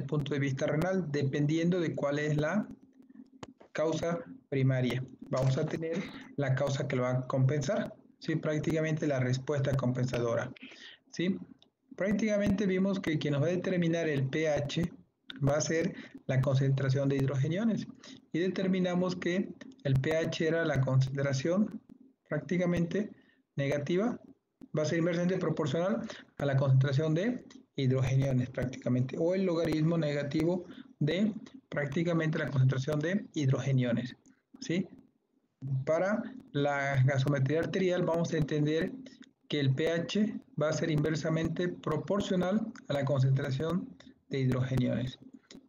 el punto de vista renal, dependiendo de cuál es la causa primaria. Vamos a tener la causa que lo va a compensar, ¿sí? Prácticamente la respuesta compensadora, ¿sí? Prácticamente vimos que quien nos va a determinar el pH va a ser la concentración de hidrogeniones y determinamos que el pH era la concentración prácticamente negativa, va a ser inversamente proporcional a la concentración de hidrogeniones prácticamente, o el logaritmo negativo de prácticamente la concentración de hidrogeniones, ¿sí? Para la gasometría arterial vamos a entender que el pH va a ser inversamente proporcional a la concentración de hidrogeniones.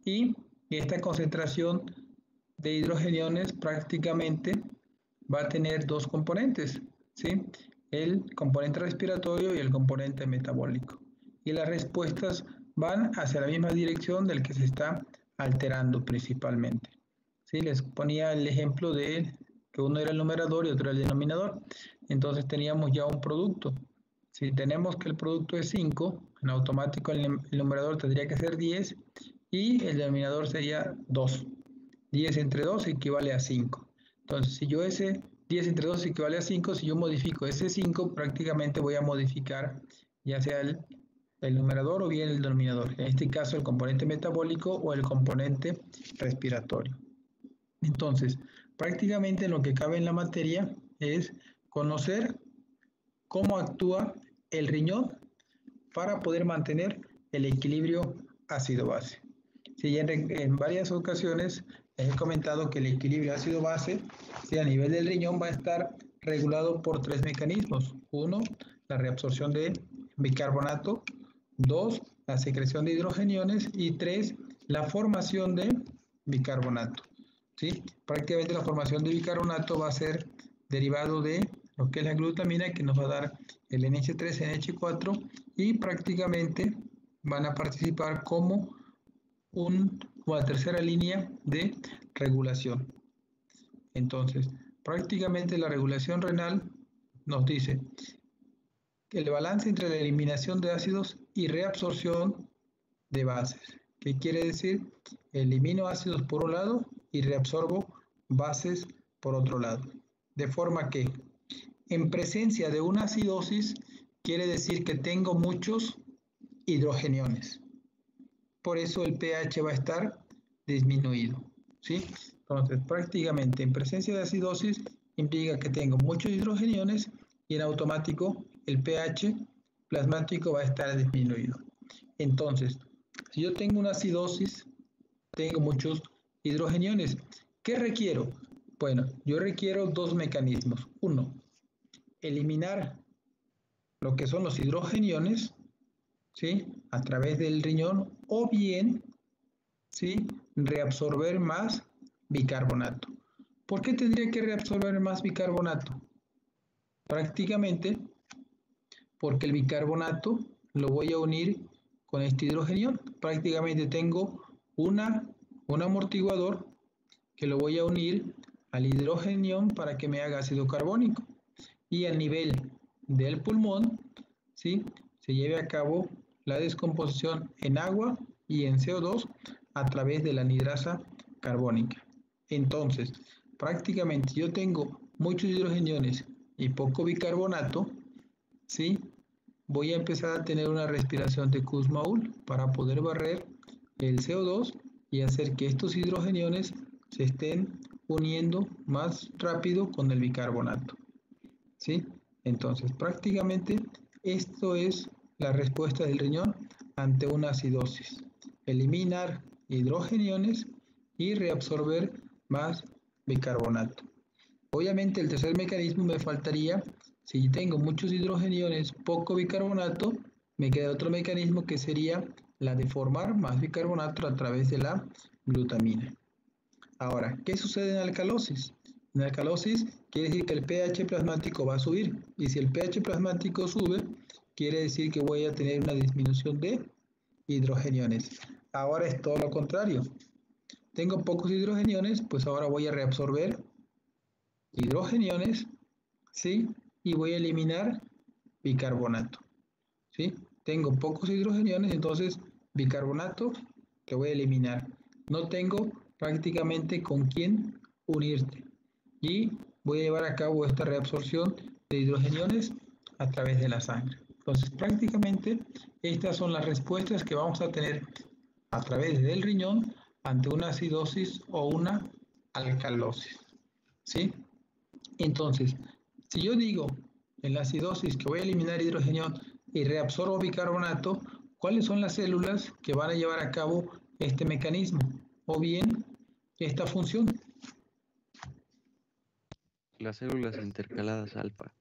Y esta concentración de hidrogeniones prácticamente va a tener dos componentes, ¿sí? El componente respiratorio y el componente metabólico. Y las respuestas van hacia la misma dirección del que se está alterando principalmente. ¿Sí? Les ponía el ejemplo de que uno era el numerador y otro el denominador. Entonces teníamos ya un producto. Si tenemos que el producto es 5, en automático el numerador tendría que ser 10 y el denominador sería 2. 10 entre 2 equivale a 5. Entonces, si yo ese 10 entre 2 equivale a 5, si yo modifico ese 5, prácticamente voy a modificar ya sea el numerador o bien el denominador. En este caso, el componente metabólico o el componente respiratorio. Entonces, prácticamente lo que cabe en la materia es conocer cómo actúa el riñón para poder mantener el equilibrio ácido-base. Sí, ya en varias ocasiones les he comentado que el equilibrio ácido-base, sí, a nivel del riñón va a estar regulado por tres mecanismos. Uno, la reabsorción de bicarbonato. Dos, la secreción de hidrogeniones. Y tres, la formación de bicarbonato. ¿Sí? Prácticamente la formación de bicarbonato va a ser derivado de lo que es la glutamina, que nos va a dar el NH3, NH4, y prácticamente van a participar como la tercera línea de regulación. Entonces, prácticamente la regulación renal nos dice que el balance entre la eliminación de ácidos y reabsorción de bases. ¿Qué quiere decir? Elimino ácidos por un lado y reabsorbo bases por otro lado. De forma que en presencia de una acidosis quiere decir que tengo muchos hidrogeniones. Por eso el pH va a estar disminuido, ¿sí? Entonces, prácticamente en presencia de acidosis implica que tengo muchos hidrogeniones y en automático el pH plasmático va a estar disminuido. Entonces, si yo tengo una acidosis, tengo muchos hidrogeniones. ¿Qué requiero? Bueno, yo requiero dos mecanismos. Uno, eliminar lo que son los hidrogeniones, ¿sí? A través del riñón, o bien, ¿sí? Reabsorber más bicarbonato. ¿Por qué tendría que reabsorber más bicarbonato? Prácticamente porque el bicarbonato lo voy a unir con este hidrogenión. Prácticamente tengo un amortiguador que lo voy a unir al hidrogenión para que me haga ácido carbónico. Y a nivel del pulmón, ¿sí? Se lleve a cabo la descomposición en agua y en CO2 a través de la anhidrasa carbónica. Entonces, prácticamente yo tengo muchos hidrogeniones y poco bicarbonato, ¿sí? Voy a empezar a tener una respiración de Kussmaul para poder barrer el CO2 y hacer que estos hidrogeniones se estén uniendo más rápido con el bicarbonato, ¿sí? Entonces, prácticamente esto es la respuesta del riñón ante una acidosis. Eliminar hidrogeniones y reabsorber más bicarbonato. Obviamente el tercer mecanismo me faltaría, si tengo muchos hidrogeniones, poco bicarbonato, me queda otro mecanismo que sería la de formar más bicarbonato a través de la glutamina. Ahora, ¿qué sucede en alcalosis? En alcalosis quiere decir que el pH plasmático va a subir, y si el pH plasmático sube, quiere decir que voy a tener una disminución de hidrogeniones. Ahora es todo lo contrario. Tengo pocos hidrogeniones, pues ahora voy a reabsorber hidrogeniones, ¿sí? Y voy a eliminar bicarbonato, ¿sí? Tengo pocos hidrogeniones, entonces bicarbonato te voy a eliminar. No tengo prácticamente con quién unirte. Y voy a llevar a cabo esta reabsorción de hidrogeniones a través de la sangre. Entonces, prácticamente estas son las respuestas que vamos a tener a través del riñón ante una acidosis o una alcalosis. ¿Sí? Entonces, si yo digo en la acidosis que voy a eliminar hidrogenión y reabsorbo bicarbonato, ¿cuáles son las células que van a llevar a cabo este mecanismo o bien esta función? Las células intercaladas alfa.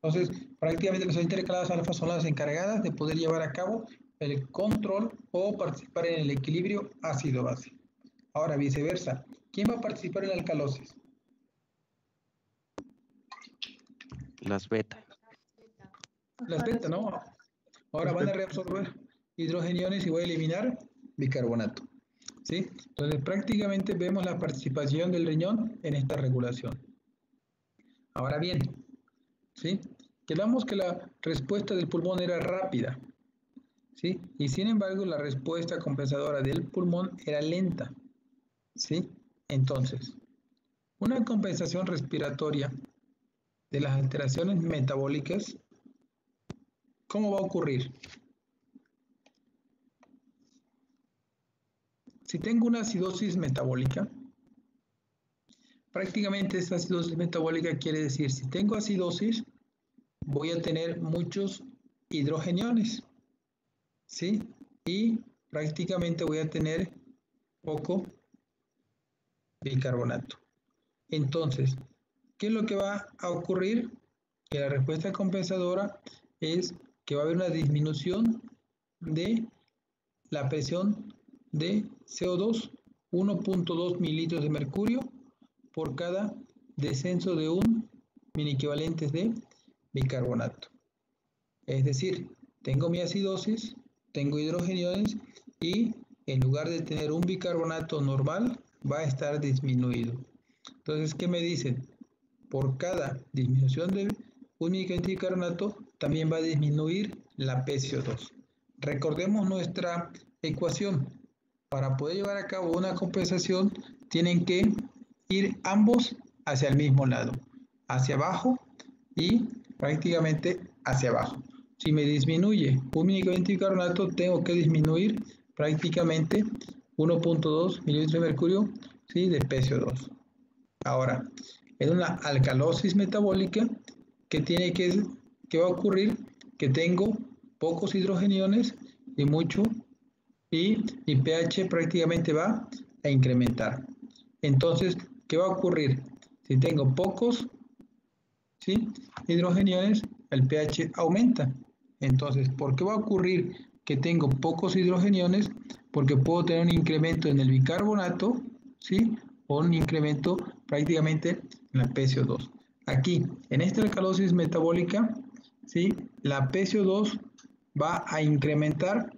Entonces, prácticamente las células intercaladas alfa son las encargadas de poder llevar a cabo el control o participar en el equilibrio ácido-base. Ahora, viceversa, ¿quién va a participar en la alcalosis? Las beta. Las beta, ¿no? Ahora van a reabsorber hidrogeniones y voy a eliminar bicarbonato. ¿Sí? Entonces, prácticamente vemos la participación del riñón en esta regulación. Ahora bien, ¿sí? Quedamos que la respuesta del pulmón era rápida, ¿sí? Y sin embargo, la respuesta compensadora del pulmón era lenta, ¿sí? Entonces, una compensación respiratoria de las alteraciones metabólicas, ¿cómo va a ocurrir? Si tengo una acidosis metabólica, prácticamente esta acidosis metabólica quiere decir, si tengo acidosis, voy a tener muchos hidrogeniones, ¿sí? Y prácticamente voy a tener poco bicarbonato. Entonces, ¿qué es lo que va a ocurrir? Que la respuesta compensadora es que va a haber una disminución de la presión de CO2, 1.2 mililitros de mercurio por cada descenso de un mini equivalentes de bicarbonato. Es decir, tengo mi acidosis, tengo hidrogeniones y en lugar de tener un bicarbonato normal, va a estar disminuido. Entonces, ¿qué me dicen? Por cada disminución de un mini equivalente de bicarbonato, también va a disminuir la PCO2. Recordemos nuestra ecuación. Para poder llevar a cabo una compensación, tienen que ir ambos hacia el mismo lado, hacia abajo y prácticamente hacia abajo. Si me disminuye un mini equivalente de bicarbonato, tengo que disminuir prácticamente 1.2 mililitros de mercurio, ¿sí? De PCO2. Ahora, en una alcalosis metabólica, ¿qué va a ocurrir? Que tengo pocos hidrogeniones y mucho, y mi pH prácticamente va a incrementar. Entonces, ¿qué va a ocurrir? Si tengo pocos, ¿sí? hidrogeniones, el pH aumenta. Entonces, ¿por qué va a ocurrir que tengo pocos hidrogeniones? Porque puedo tener un incremento en el bicarbonato, ¿sí? O un incremento prácticamente en la PCO2. Aquí, en esta alcalosis metabólica, ¿sí? La PCO2 va a incrementar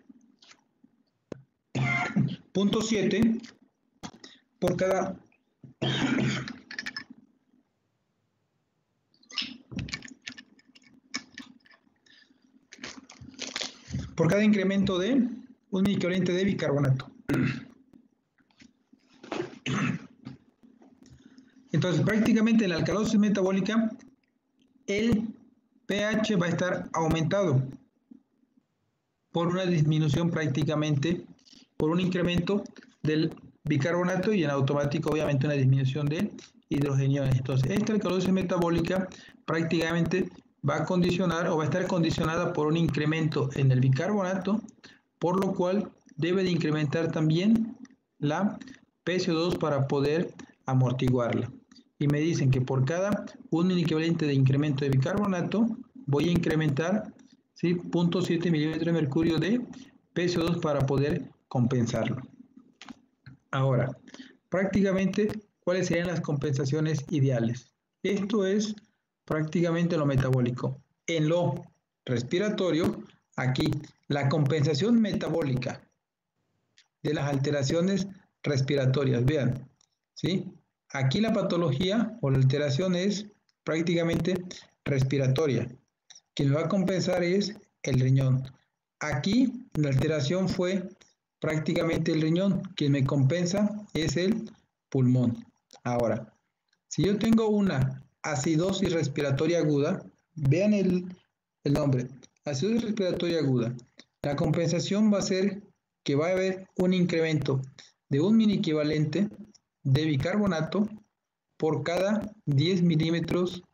0.7 por cada incremento de un mini equivalente de bicarbonato. Entonces, prácticamente en la alcalosis metabólica, el pH va a estar aumentado por una disminución prácticamente, por un incremento del bicarbonato y en automático obviamente una disminución de hidrogeniones. Entonces, esta alcalosis metabólica prácticamente va a condicionar o va a estar condicionada por un incremento en el bicarbonato, por lo cual debe de incrementar también la PCO2 para poder amortiguarla. Y me dicen que por cada un equivalente de incremento de bicarbonato, voy a incrementar, ¿sí? 0.7 mililitros de mercurio de PCO2 para poder compensarlo. Ahora, prácticamente, ¿cuáles serían las compensaciones ideales? Esto es prácticamente lo metabólico. En lo respiratorio, aquí, la compensación metabólica de las alteraciones respiratorias. Vean, ¿sí? Aquí la patología o la alteración es prácticamente respiratoria. Quien lo va a compensar es el riñón. Aquí la alteración fue prácticamente el riñón. Quien me compensa es el pulmón. Ahora, si yo tengo una acidosis respiratoria aguda, vean el nombre, acidosis respiratoria aguda. La compensación va a ser que va a haber un incremento de un mini equivalente de bicarbonato por cada 10 milímetros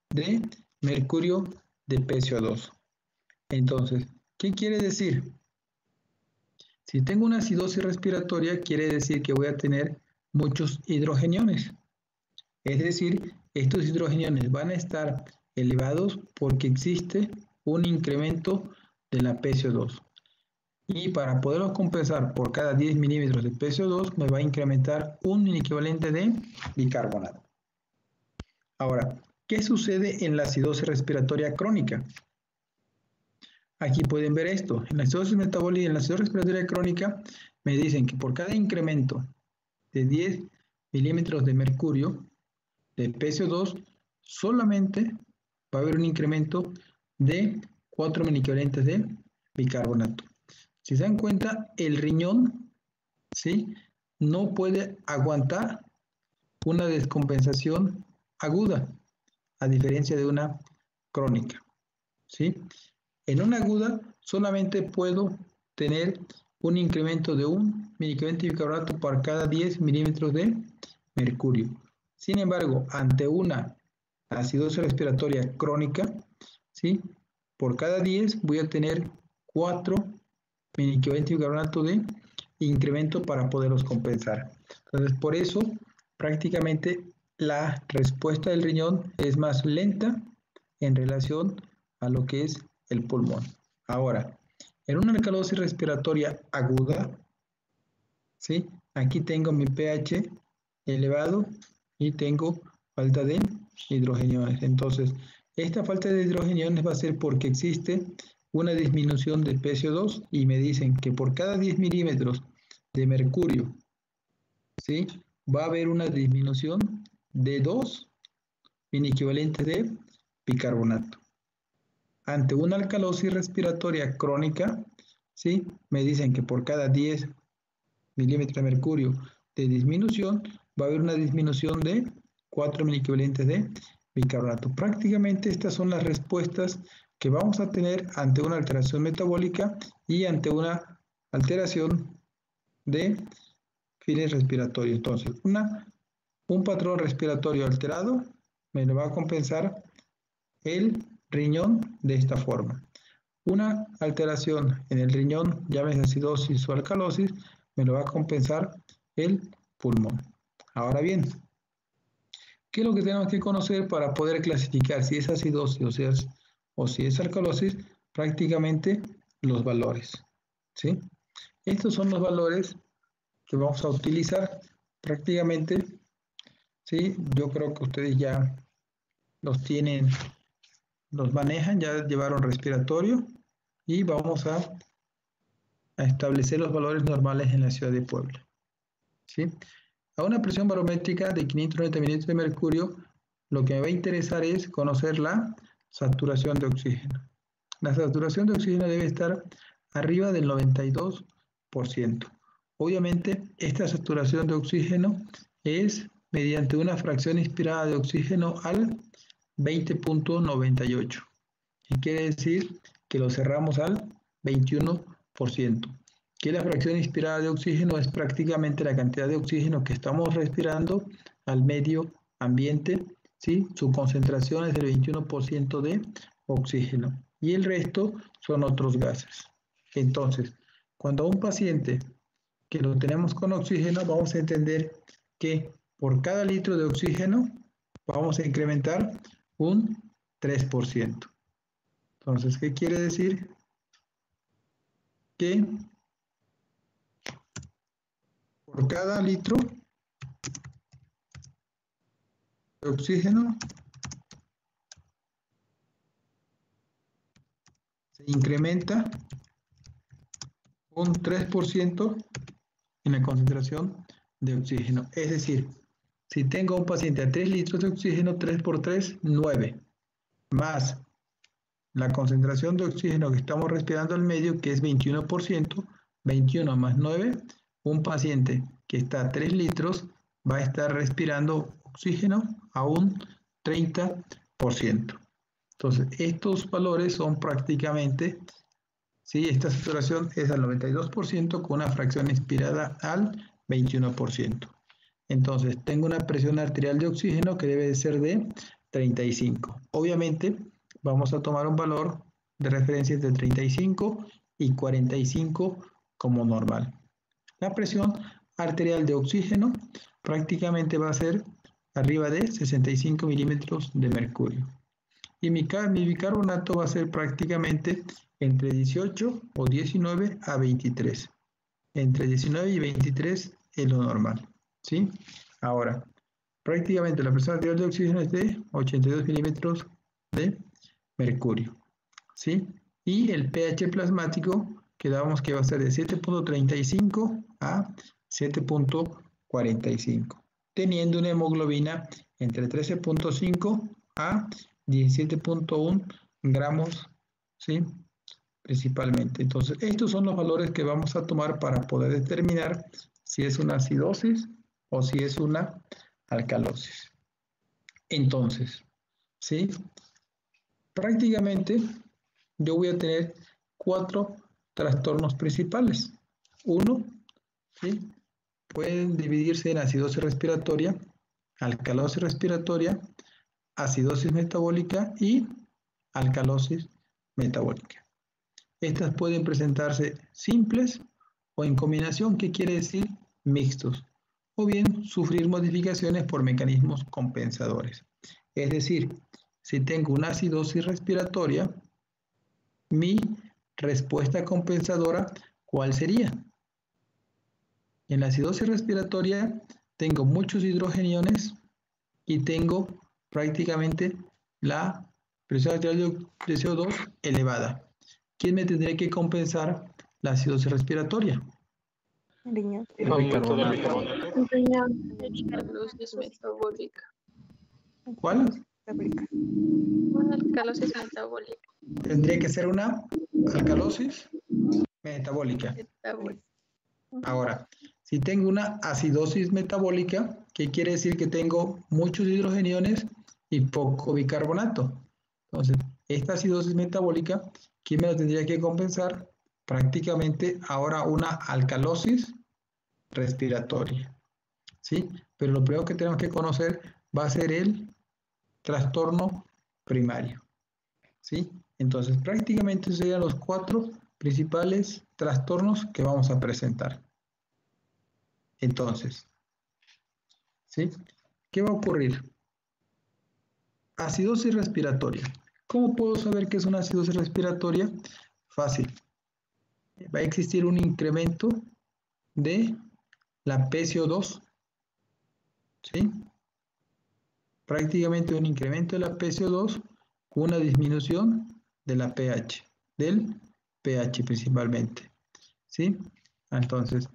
de mercurio de PCO2. Entonces, ¿qué quiere decir? Si tengo una acidosis respiratoria, quiere decir que voy a tener muchos hidrogeniones. Es decir, estos hidrogeniones van a estar elevados porque existe un incremento de la PCO2. Y para poderlos compensar por cada 10 milímetros de PCO2, me va a incrementar un equivalente de bicarbonato. Ahora, ¿qué sucede en la acidosis respiratoria crónica? Aquí pueden ver esto. En la acidosis metabólica y en la acidosis respiratoria crónica me dicen que por cada incremento de 10 milímetros de mercurio de PCO2, solamente va a haber un incremento de 4 miliequivalentes de bicarbonato. Si se dan cuenta, el riñón, ¿sí?, no puede aguantar una descompensación aguda, a diferencia de una crónica, ¿sí? En una aguda solamente puedo tener un incremento de 1 miliequivalente de bicarbonato por cada 10 milímetros de mercurio. Sin embargo, ante una acidosis respiratoria crónica, ¿sí?, por cada 10 voy a tener 4 miliequivalentes de bicarbonato de incremento para poderlos compensar. Entonces, por eso, prácticamente la respuesta del riñón es más lenta en relación a lo que es el pulmón. Ahora, en una alcalosis respiratoria aguda, ¿sí?, aquí tengo mi pH elevado y tengo falta de hidrogeniones. Entonces, esta falta de hidrogeniones va a ser porque existe una disminución de PCO2 y me dicen que por cada 10 milímetros de mercurio, ¿sí?, va a haber una disminución de 2 equivalentes de bicarbonato. Ante una alcalosis respiratoria crónica, ¿sí?, me dicen que por cada 10 milímetros de mercurio de disminución, va a haber una disminución de 4 equivalentes de bicarbonato. Prácticamente estas son las respuestas que vamos a tener ante una alteración metabólica y ante una alteración de fines respiratorios. Entonces, un patrón respiratorio alterado me lo va a compensar el riñón de esta forma. Una alteración en el riñón, llámese acidosis o alcalosis, me lo va a compensar el pulmón. Ahora bien, ¿qué es lo que tenemos que conocer para poder clasificar si es acidosis o si es alcalosis? Prácticamente los valores, ¿sí? Estos son los valores que vamos a utilizar prácticamente, ¿sí? Yo creo que ustedes ya los tienen, los manejan, ya llevaron respiratorio y vamos a establecer los valores normales en la ciudad de Puebla, ¿sí? A una presión barométrica de 590 mililitros de mercurio, lo que me va a interesar es conocer la saturación de oxígeno. La saturación de oxígeno debe estar arriba del 92%. Obviamente, esta saturación de oxígeno es mediante una fracción inspirada de oxígeno al 20.98. Y quiere decir que lo cerramos al 21%. Que la fracción inspirada de oxígeno es prácticamente la cantidad de oxígeno que estamos respirando al medio ambiente, ¿sí? Su concentración es del 21% de oxígeno y el resto son otros gases. Entonces, cuando a un paciente que lo tenemos con oxígeno, vamos a entender que por cada litro de oxígeno vamos a incrementar un 3%. Entonces, ¿qué quiere decir? Que por cada litro de oxígeno se incrementa un 3% en la concentración de oxígeno. Es decir, si tengo un paciente a 3 litros de oxígeno, 3 por 3, 9, más la concentración de oxígeno que estamos respirando al medio, que es 21%, 21 más 9, un paciente que está a 3 litros va a estar respirando oxígeno a un 30%. Entonces, estos valores son prácticamente, ¿sí? Esta saturación es al 92% con una fracción inspirada al 21%. Entonces, tengo una presión arterial de oxígeno que debe de ser de 35. Obviamente, vamos a tomar un valor de referencia entre 35 y 45 como normal. La presión arterial de oxígeno prácticamente va a ser arriba de 65 milímetros de mercurio. Y mi bicarbonato va a ser prácticamente entre 18 o 19 a 23. Entre 19 y 23 es lo normal, ¿sí? Ahora, prácticamente la presión arterial de oxígeno es de 82 milímetros de mercurio, ¿sí? Y el pH plasmático quedábamos que va a ser de 7.35 a 7.45, teniendo una hemoglobina entre 13.5 a 17.1 gramos, ¿sí? Principalmente. Entonces, estos son los valores que vamos a tomar para poder determinar si es una acidosis o si es una alcalosis. Entonces, ¿sí? Prácticamente yo voy a tener 4 trastornos principales. Uno, ¿sí? Pueden dividirse en acidosis respiratoria, alcalosis respiratoria, acidosis metabólica y alcalosis metabólica. Estas pueden presentarse simples o en combinación, que quiere decir mixtos, o bien sufrir modificaciones por mecanismos compensadores. Es decir, si tengo una acidosis respiratoria, mi respuesta compensadora, ¿cuál sería? En la acidosis respiratoria tengo muchos hidrogeniones y tengo prácticamente la presión arterial de CO2 elevada. ¿Quién me tendría que compensar la acidosis respiratoria? Riñón. El bicarbonato. Riñón. Alcalosis metabólica. ¿Cuál? Una alcalosis metabólica. Tendría que ser una alcalosis metabólica. Ahora, si tengo una acidosis metabólica, ¿qué quiere decir? Que tengo muchos hidrogeniones y poco bicarbonato. Entonces, esta acidosis metabólica, ¿quién me la tendría que compensar? Prácticamente ahora una alcalosis respiratoria, ¿sí? Pero lo primero que tenemos que conocer va a ser el trastorno primario, ¿sí? Entonces, prácticamente serían los 4 principales trastornos que vamos a presentar. Entonces, ¿sí? ¿Qué va a ocurrir? Acidosis respiratoria. ¿Cómo puedo saber que es una acidosis respiratoria? Fácil. Va a existir un incremento de la PCO2, ¿sí? Prácticamente un incremento de la PCO2 con una disminución de la pH, del pH principalmente, ¿sí? Entonces,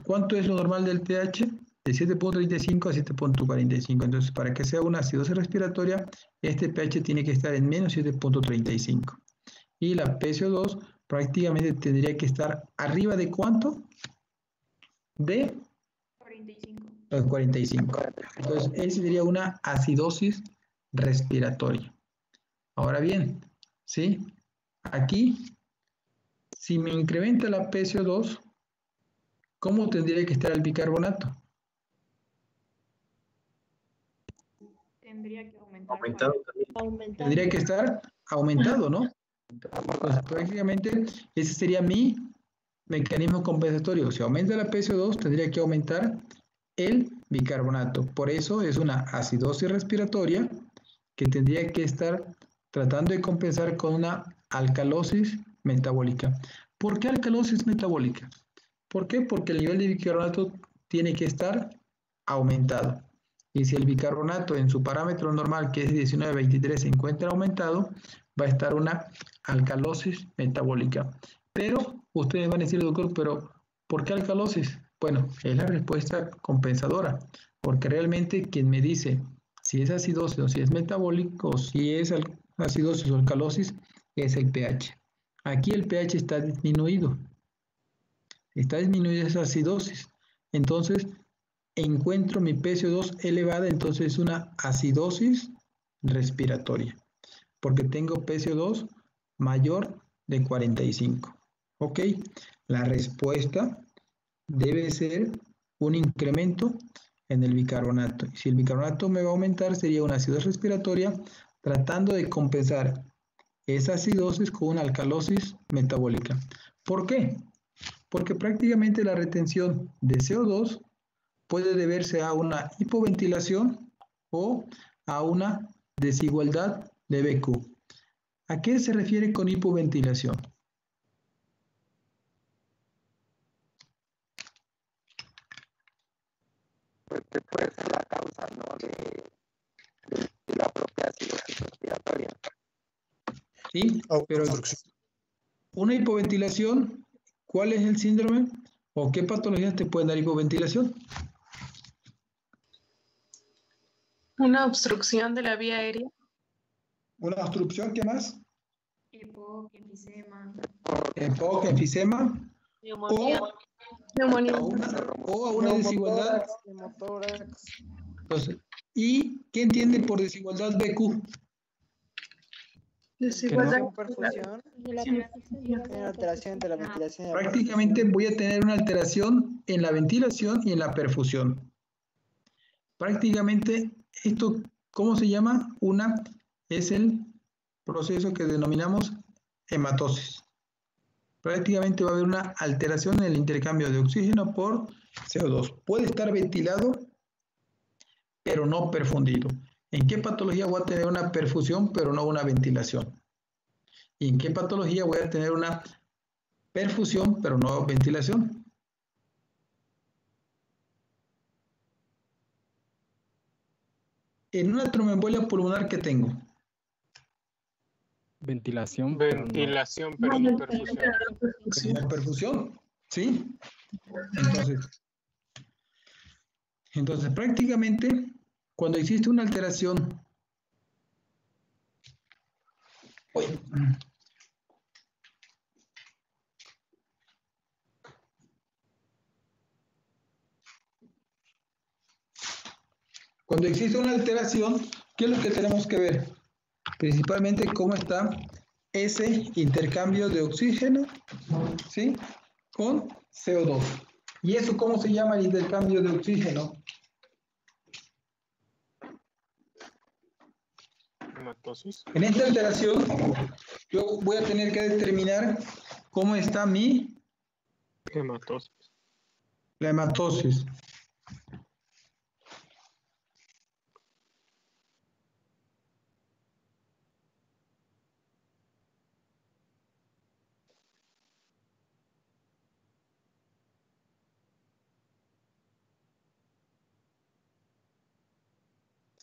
¿cuánto es lo normal del pH? De 7.35 a 7.45. Entonces, para que sea una acidosis respiratoria, este pH tiene que estar en menos 7.35. Y la PCO2 prácticamente tendría que estar arriba de ¿cuánto? De 45. Entonces, esa sería una acidosis respiratoria. Ahora bien, ¿sí? Aquí, si me incrementa la PCO2, ¿cómo tendría que estar el bicarbonato? Tendría que aumentar. Tendría que estar aumentado, ¿no? Pues prácticamente ese sería mi mecanismo compensatorio. Si aumenta la PCO2, tendría que aumentar el bicarbonato. Por eso es una acidosis respiratoria que tendría que estar tratando de compensar con una alcalosis metabólica. ¿Por qué alcalosis metabólica? ¿Por qué? Porque el nivel de bicarbonato tiene que estar aumentado. Y si el bicarbonato en su parámetro normal, que es 19-23, se encuentra aumentado, va a estar una alcalosis metabólica. Pero ustedes van a decir, doctor, pero ¿por qué alcalosis? Bueno, es la respuesta compensadora, porque realmente quien me dice si es acidosis o si es metabólico, o si es acidosis o alcalosis, es el pH. Aquí el pH está disminuido. Está disminuida esa acidosis. Entonces, encuentro mi PCO2 elevada, entonces es una acidosis respiratoria, porque tengo PCO2 mayor de 45. ¿Ok? La respuesta debe ser un incremento en el bicarbonato. Si el bicarbonato me va a aumentar, sería una acidosis respiratoria tratando de compensar esa acidosis con una alcalosis metabólica. ¿Por qué? Porque prácticamente la retención de CO2 puede deberse a una hipoventilación o a una desigualdad de BQ. ¿A qué se refiere con hipoventilación? Porque puede ser la causa, ¿no? de la propia acidosis respiratoria. Sí, pero una hipoventilación, ¿cuál es el síndrome? ¿O qué patologías te pueden dar hipoventilación? Una obstrucción de la vía aérea. Una obstrucción, ¿qué más? EPOC, enfisema. EPOC, enfisema. Neumonía. O Neumonía. a una desigualdad. Neumotórax. Entonces, ¿y qué entienden por desigualdad BQ? Desigualdad. Perfusión. Sí. Una alteración de la ventilación. y la Prácticamente voy a tener una alteración en la ventilación y en la perfusión. Prácticamente esto, ¿cómo se llama? Es el proceso que denominamos hematosis. Prácticamente va a haber una alteración en el intercambio de oxígeno por CO2. Puede estar ventilado, pero no perfundido. ¿En qué patología voy a tener una perfusión, pero no una ventilación? ¿Y en qué patología voy a tener una perfusión, pero no ventilación? En una tromboembolia pulmonar, ¿qué tengo? Ventilación, Ventilación, pero no perfusión. No perfusión, ¿sí? Entonces, prácticamente, cuando existe una alteración, cuando existe una alteración, ¿qué es lo que tenemos que ver? Principalmente cómo está ese intercambio de oxígeno, ¿sí? Con CO2. ¿Y eso cómo se llama el intercambio de oxígeno? Hematosis. En esta alteración, yo voy a tener que determinar cómo está Hematosis. la hematosis.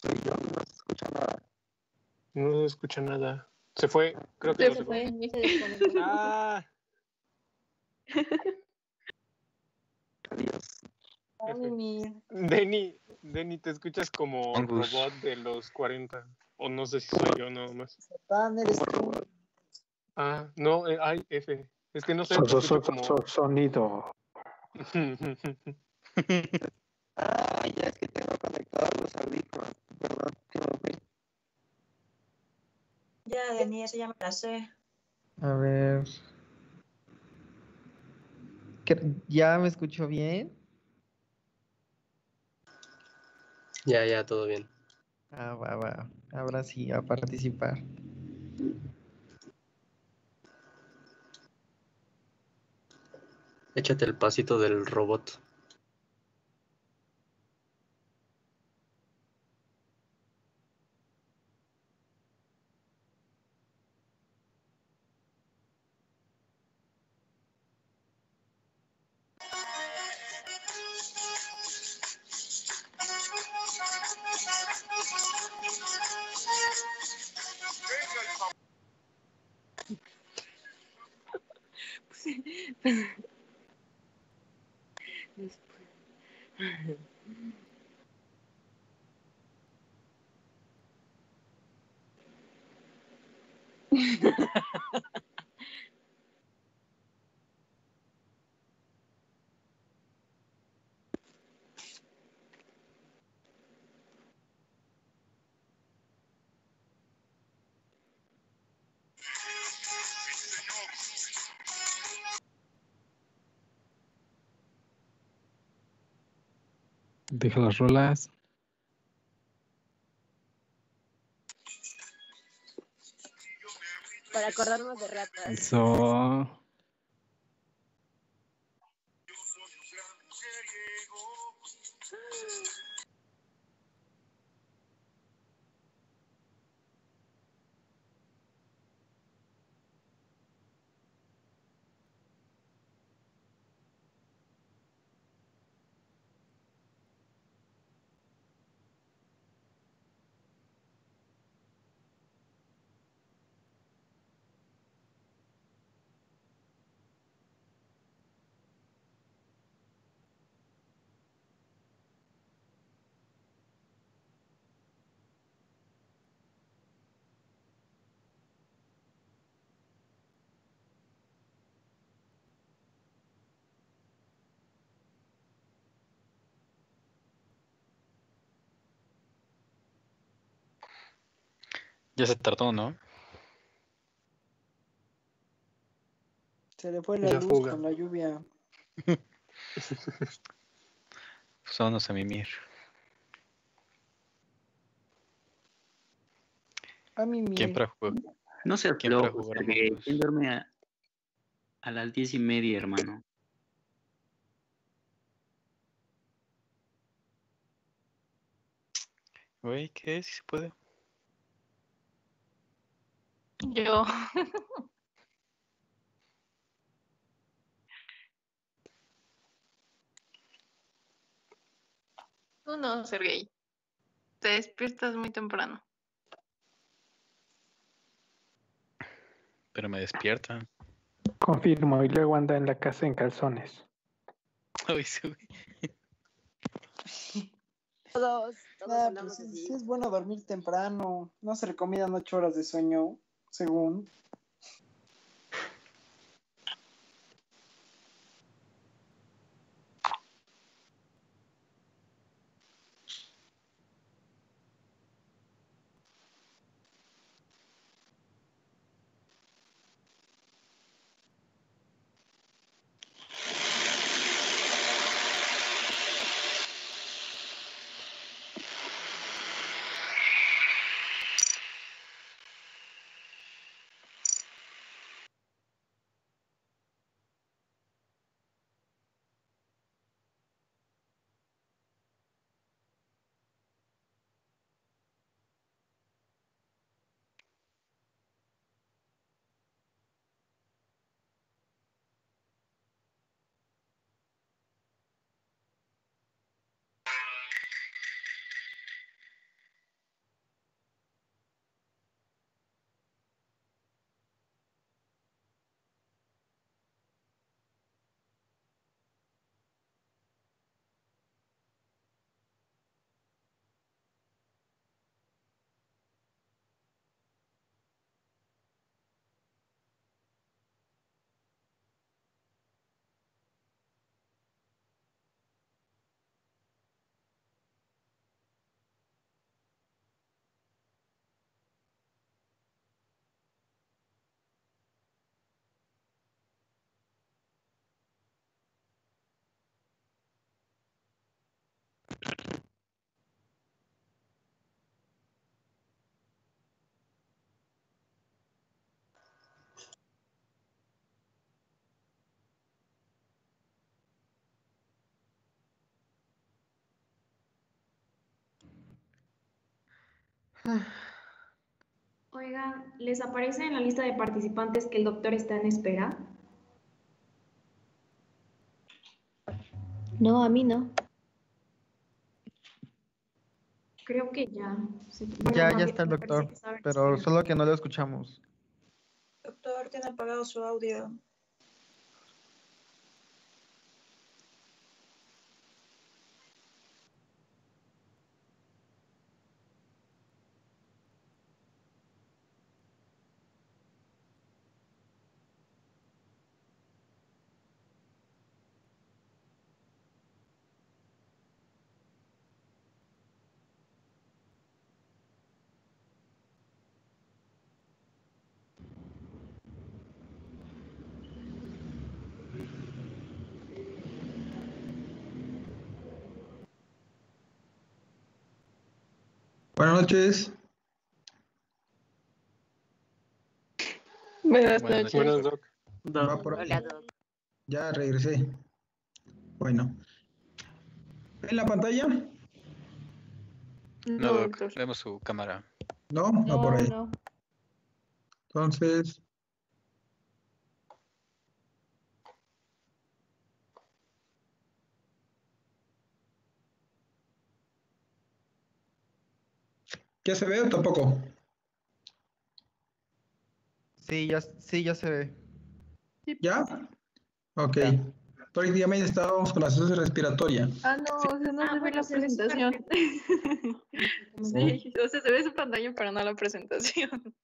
Soy yo, no se escucha nada. No se escucha nada. Se fue, creo que Se no se fue. Se desconectó. Ah, Adiós. Denny, te escuchas como Angus. robot de los 40. O no sé si soy yo nada más. Satán, eres tú. Ah, no, ay, F. Es que no sé, te escucho como... Sonido. Ah, ya es que tengo conectados los audífonos. Perdón, que me fui. Ya, Dani, eso ya me la sé. A ver. ¿Ya me escucho bien? Ya, todo bien. Ah, va. Ahora sí, a participar. Échate el pasito del robot. Deja las rolas. Para acordarnos de ratas. Eso. Ya se tardó, ¿no? Se le fue la Ya luz fuga. con la lluvia. Pues vámonos a mimir. A mí ¿Quién para jugar? No seas ¿Quién para flojo, jugar Sergey. Among Us? ¿Quién duerme a las 10:30, hermano? Güey, ¿qué? ¿Sí se puede? Yo. Tú no, Sergey. Te despiertas muy temprano. Pero me despierta. Confirmo. Y luego anda en la casa en calzones. Ay, sí, güey. Todos Ah, andamos pues así. sí es bueno dormir temprano. No se recomiendan 8 horas de sueño, según. Oigan, ¿les aparece en la lista de participantes que el doctor está en espera? No, a mí no. Creo que ya. Ya Bueno, está el me parece doctor, que estaba en pero espera. solo que no lo escuchamos. Doctor, tiene apagado su audio. Buenas noches. Buenas Buenas noches. Buenas, Doc. Va por ahí. Hola, Doc. Ya regresé. Bueno. ¿Ven la pantalla? No, No, Doc, doctor. vemos su cámara. No, va por ahí. No. Entonces, ¿ya se ve o tampoco? Sí, ya se ve. ¿Ya? Ok. Ya. Prácticamente estábamos con la situación respiratoria. Ah, no, o sea, no se ve bueno, la se ve súper presentación. Sí, o sea, se ve su pantalla, pero no la presentación.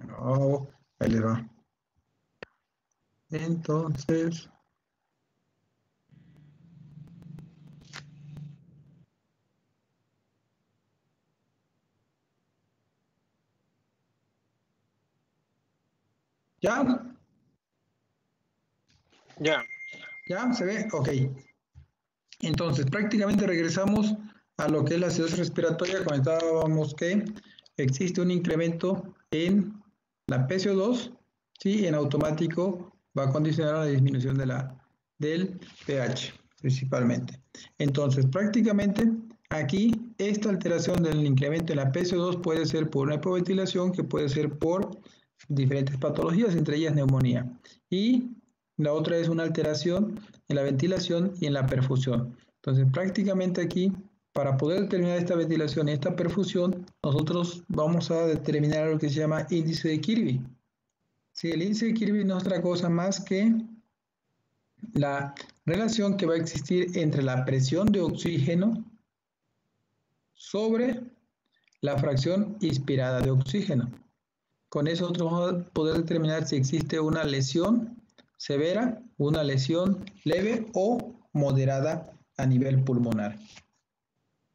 No, ahí les va. Entonces, ¿ya? Ya. ¿Ya? ¿Se ve? Ok. Entonces, prácticamente regresamos a lo que es la acidosis respiratoria. Comentábamos que existe un incremento en la PCO2, ¿sí? En automático va a condicionar a la disminución del pH, principalmente. Entonces, prácticamente aquí, esta alteración del incremento en la PCO2 puede ser por una hipoventilación, que puede ser por diferentes patologías, entre ellas neumonía. Y la otra es una alteración en la ventilación y en la perfusión. Entonces, prácticamente aquí, para poder determinar esta ventilación y esta perfusión, nosotros vamos a determinar lo que se llama índice de Kirby. Sí, el índice de Kirby no es otra cosa más que la relación que va a existir entre la presión de oxígeno sobre la fracción inspirada de oxígeno. Con eso nosotros vamos a poder determinar si existe una lesión severa, una lesión leve o moderada a nivel pulmonar.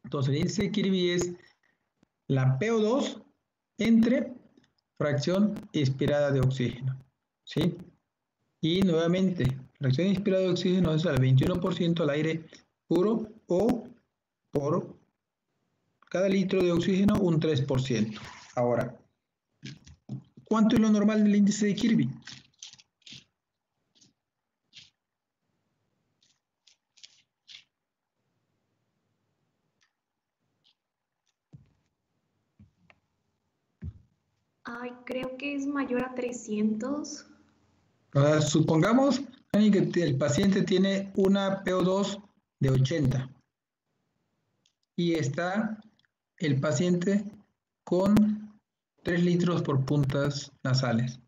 Entonces, el índice de Kirby es la PO2 entre fracción inspirada de oxígeno, ¿sí? Y nuevamente, fracción inspirada de oxígeno es al 21% al aire puro, o por cada litro de oxígeno un 3%. Ahora, ¿cuánto es lo normal del índice de Kirby? Ay, creo que es mayor a 300. Supongamos Dani, que el paciente tiene una PO2 de 80 y está el paciente con 3 litros por puntas nasales.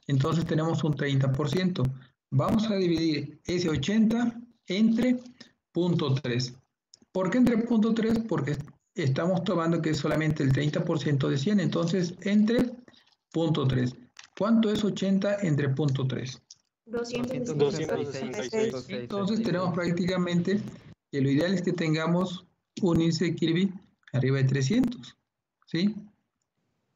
Entonces tenemos un 30%. Vamos a dividir ese 80 entre 0.3. ¿Por qué entre 0.3? Porque estamos tomando que es solamente el 30% de 100, entonces entre 0.3. ¿Cuánto es 80 entre 0.3? 266. Entonces tenemos prácticamente que lo ideal es que tengamos un índice de Kirby arriba de 300, ¿sí?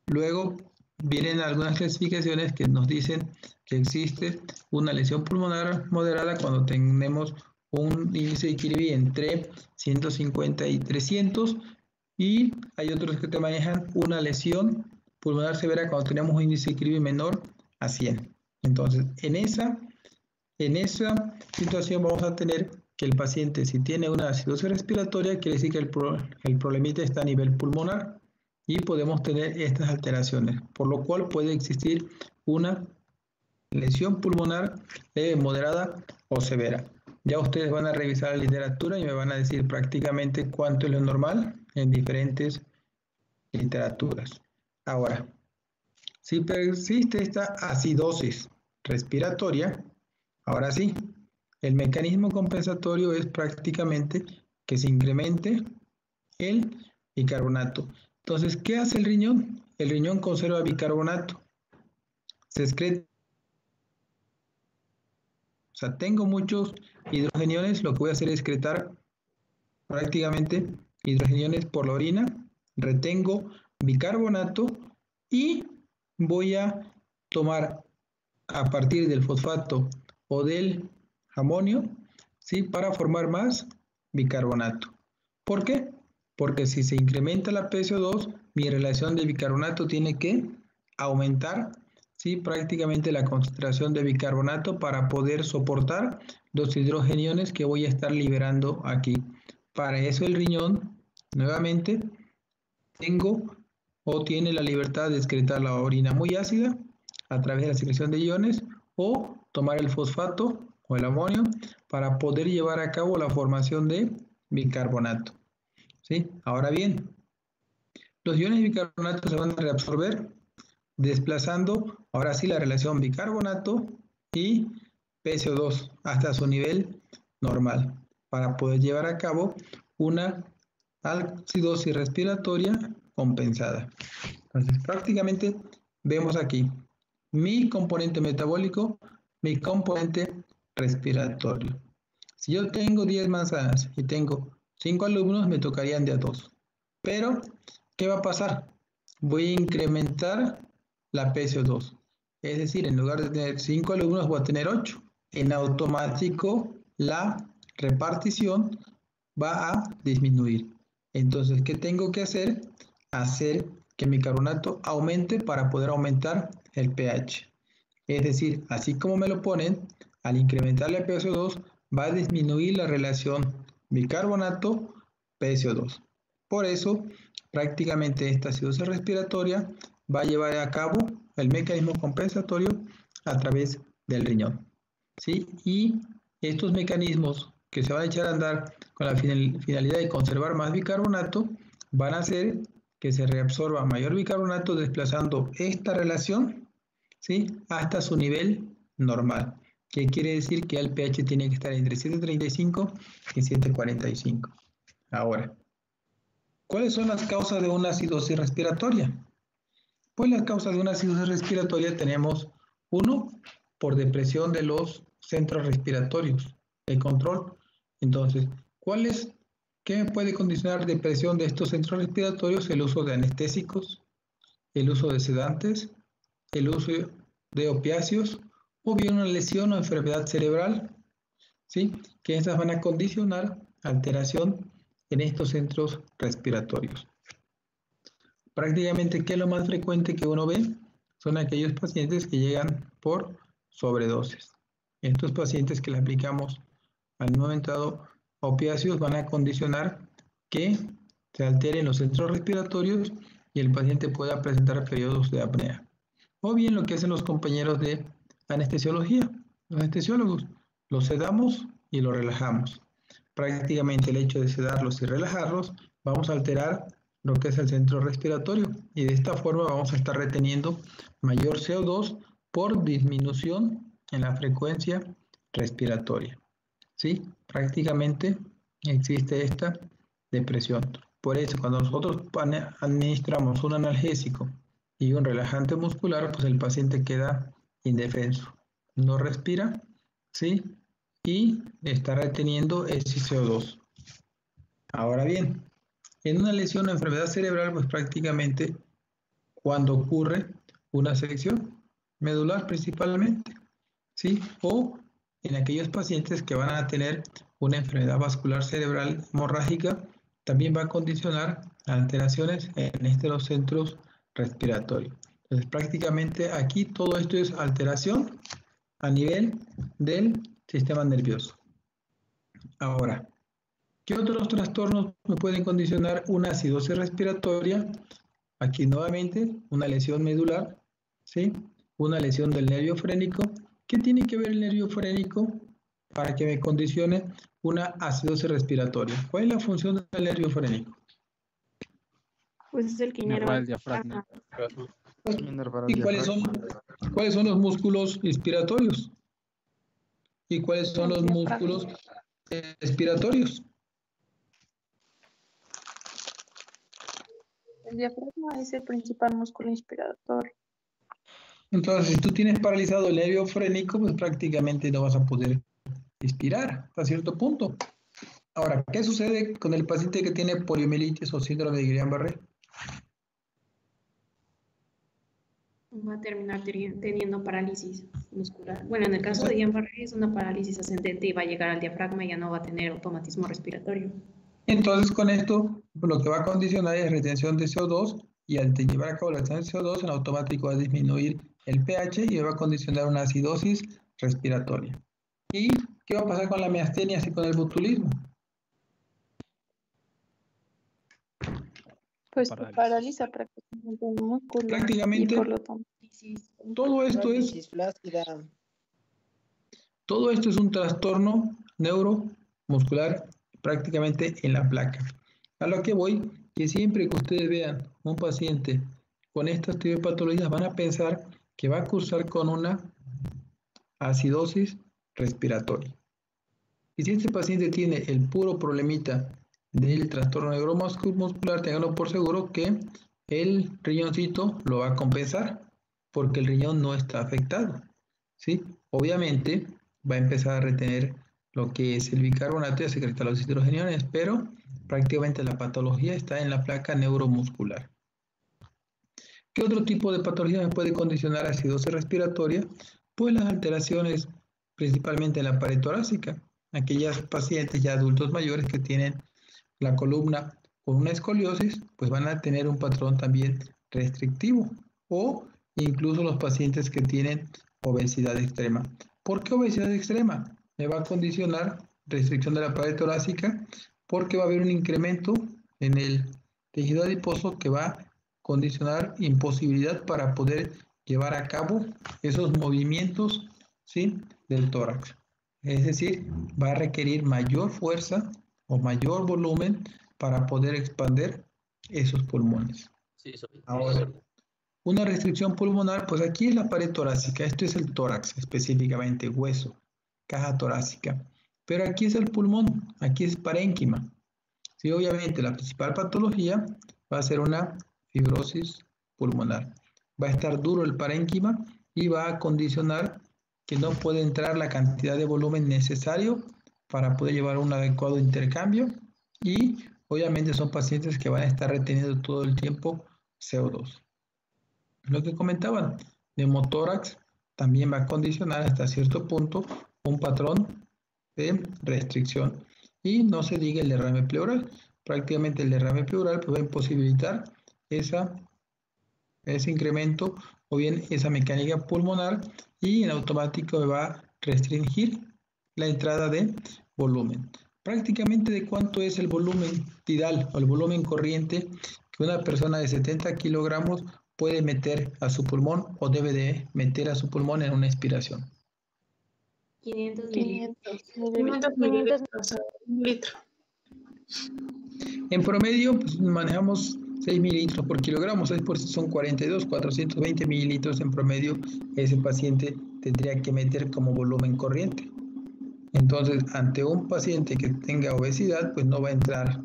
Luego vienen algunas clasificaciones que nos dicen que existe una lesión pulmonar moderada cuando tenemos un índice de Kirby entre 150 y 300, y hay otros que te manejan una lesión pulmonar severa cuando tenemos un índice de Kirby menor a 100. Entonces, en esa situación vamos a tener que el paciente, si tiene una acidosis respiratoria, quiere decir que el problemita está a nivel pulmonar y podemos tener estas alteraciones, por lo cual puede existir una lesión pulmonar leve, moderada o severa. Ya ustedes van a revisar la literatura y me van a decir prácticamente cuánto es lo normal en diferentes literaturas. Ahora, si persiste esta acidosis respiratoria, ahora sí, el mecanismo compensatorio es prácticamente que se incremente el bicarbonato. Entonces, ¿qué hace el riñón? El riñón conserva bicarbonato. Se excreta. O sea, tengo muchos hidrogeniones, lo que voy a hacer es excretar prácticamente hidrogeniones por la orina, retengo bicarbonato y voy a tomar a partir del fosfato o del amonio, ¿sí? Para formar más bicarbonato. ¿Por qué? Porque si se incrementa la PCO2, mi relación de bicarbonato tiene que aumentar, ¿sí? Prácticamente la concentración de bicarbonato para poder soportar los hidrogeniones que voy a estar liberando aquí. Para eso el riñón, nuevamente, tiene la libertad de excretar la orina muy ácida a través de la secreción de iones o tomar el fosfato o el amonio para poder llevar a cabo la formación de bicarbonato. ¿Sí? Ahora bien, los iones de bicarbonato se van a reabsorber desplazando ahora sí la relación bicarbonato y PCO2 hasta su nivel normal para poder llevar a cabo una acidosis respiratoria compensada. Entonces, prácticamente vemos aquí mi componente metabólico, mi componente respiratorio. Si yo tengo 10 manzanas y tengo 5 alumnos, me tocarían de a 2. Pero, ¿qué va a pasar? Voy a incrementar la PCO2. Es decir, en lugar de tener 5 alumnos, voy a tener 8. En automático, la repartición va a disminuir. Entonces, ¿qué tengo que hacer? Hacer que mi carbonato aumente para poder aumentar el pH. Es decir, así como me lo ponen, al incrementar la PCO2 va a disminuir la relación bicarbonato-PCO2. Por eso, prácticamente esta acidosis respiratoria va a llevar a cabo el mecanismo compensatorio a través del riñón. ¿Sí? Y estos mecanismos que se van a echar a andar con la finalidad de conservar más bicarbonato van a hacer que se reabsorba mayor bicarbonato desplazando esta relación, ¿sí? Hasta su nivel normal, que quiere decir que el pH tiene que estar entre 7.35 y 7.45. Ahora, ¿cuáles son las causas de una acidosis respiratoria? Pues las causas de una acidosis respiratoria tenemos, uno, por depresión de los centros respiratorios, el control. Entonces, ¿qué me puede condicionar depresión de estos centros respiratorios? El uso de anestésicos, el uso de sedantes, el uso de opiáceos o bien una lesión o enfermedad cerebral, ¿sí? Que estas van a condicionar alteración en estos centros respiratorios. Prácticamente, ¿qué es lo más frecuente que uno ve? Son aquellos pacientes que llegan por sobredosis. Estos pacientes que le aplicamos al momento dado opiáceos van a condicionar que se alteren los centros respiratorios y el paciente pueda presentar periodos de apnea. O bien lo que hacen los compañeros de anestesiología, los anestesiólogos, los sedamos y los relajamos. Prácticamente el hecho de sedarlos y relajarlos vamos a alterar lo que es el centro respiratorio y de esta forma vamos a estar reteniendo mayor CO2 por disminución en la frecuencia respiratoria. ¿Sí? Prácticamente existe esta depresión. Por eso, cuando nosotros administramos un analgésico y un relajante muscular, pues el paciente queda indefenso. No respira, ¿sí? Y está reteniendo ese CO2. Ahora bien, en una lesión o enfermedad cerebral, pues prácticamente cuando ocurre una sección medular principalmente, ¿sí? O en aquellos pacientes que van a tener una enfermedad vascular cerebral hemorrágica, también va a condicionar alteraciones en estos centros respiratorios. Entonces, prácticamente aquí todo esto es alteración a nivel del sistema nervioso. Ahora, ¿qué otros trastornos me pueden condicionar una acidosis respiratoria? Aquí nuevamente una lesión medular, ¿sí? Una lesión del nervio frénico. ¿Qué tiene que ver el nervio frénico para que me condicione una acidosis respiratoria? ¿Cuál es la función del nervio frénico? Pues es el que inerva el diafragma. ¿Y cuáles son los músculos inspiratorios? ¿Y cuáles son los músculos expiratorios? El diafragma es el principal músculo inspirador. Entonces, si tú tienes paralizado el nervio frénico, pues prácticamente no vas a poder inspirar hasta cierto punto. Ahora, ¿qué sucede con el paciente que tiene poliomielitis o síndrome de Guillain-Barré? Va a terminar teniendo parálisis muscular. Bueno, en el caso de Guillain-Barré es una parálisis ascendente y va a llegar al diafragma y ya no va a tener automatismo respiratorio. Entonces, con esto, lo que va a condicionar es retención de CO2 y al llevar a cabo la extracción de CO2 en automático va a disminuir el pH y va a condicionar una acidosis respiratoria. ¿Y qué va a pasar con la miastenia y con el botulismo? Pues te paraliza prácticamente el músculo. Prácticamente Y por lo tanto, todo esto es un trastorno neuromuscular prácticamente en la placa. A lo que voy, que siempre que ustedes vean un paciente con estas tipo de patologías van a pensar que va a cursar con una acidosis respiratoria. Y si este paciente tiene el puro problemita del trastorno neuromuscular, ténganlo por seguro que el riñoncito lo va a compensar porque el riñón no está afectado, ¿sí? Obviamente va a empezar a retener lo que es el bicarbonato y a secretar los hidrogeniones, pero prácticamente la patología está en la placa neuromuscular. ¿Qué otro tipo de patología me puede condicionar acidosis respiratoria? Pues las alteraciones principalmente en la pared torácica. Aquellas pacientes ya adultos mayores que tienen la columna con una escoliosis, pues van a tener un patrón también restrictivo, o incluso los pacientes que tienen obesidad extrema. ¿Por qué obesidad extrema? Me va a condicionar restricción de la pared torácica porque va a haber un incremento en el tejido adiposo que va a condicionar imposibilidad para poder llevar a cabo esos movimientos, ¿sí?, del tórax. Es decir, va a requerir mayor fuerza o mayor volumen para poder expandir esos pulmones. Ahora, una restricción pulmonar, pues aquí es la pared torácica, esto es el tórax específicamente, hueso, caja torácica, pero aquí es el pulmón, aquí es parénquima. Sí, obviamente la principal patología va a ser una fibrosis pulmonar. Va a estar duro el parénquima y va a condicionar que no puede entrar la cantidad de volumen necesario para poder llevar un adecuado intercambio, y obviamente son pacientes que van a estar reteniendo todo el tiempo CO2. Lo que comentaban, neumotórax también va a condicionar hasta cierto punto un patrón de restricción, y no se diga el derrame pleural. Prácticamente el derrame pleural pues, va a imposibilitar ese incremento o bien esa mecánica pulmonar, y en automático me va a restringir la entrada de volumen. Prácticamente de cuánto es el volumen tidal o el volumen corriente que una persona de 70 kilogramos puede meter a su pulmón o debe de meter a su pulmón en una expiración. 500 mililitros. En promedio pues, manejamos 6 mililitros por kilogramo, 6 por son 42, 420 mililitros en promedio ese paciente tendría que meter como volumen corriente. Entonces, ante un paciente que tenga obesidad, pues no va a entrar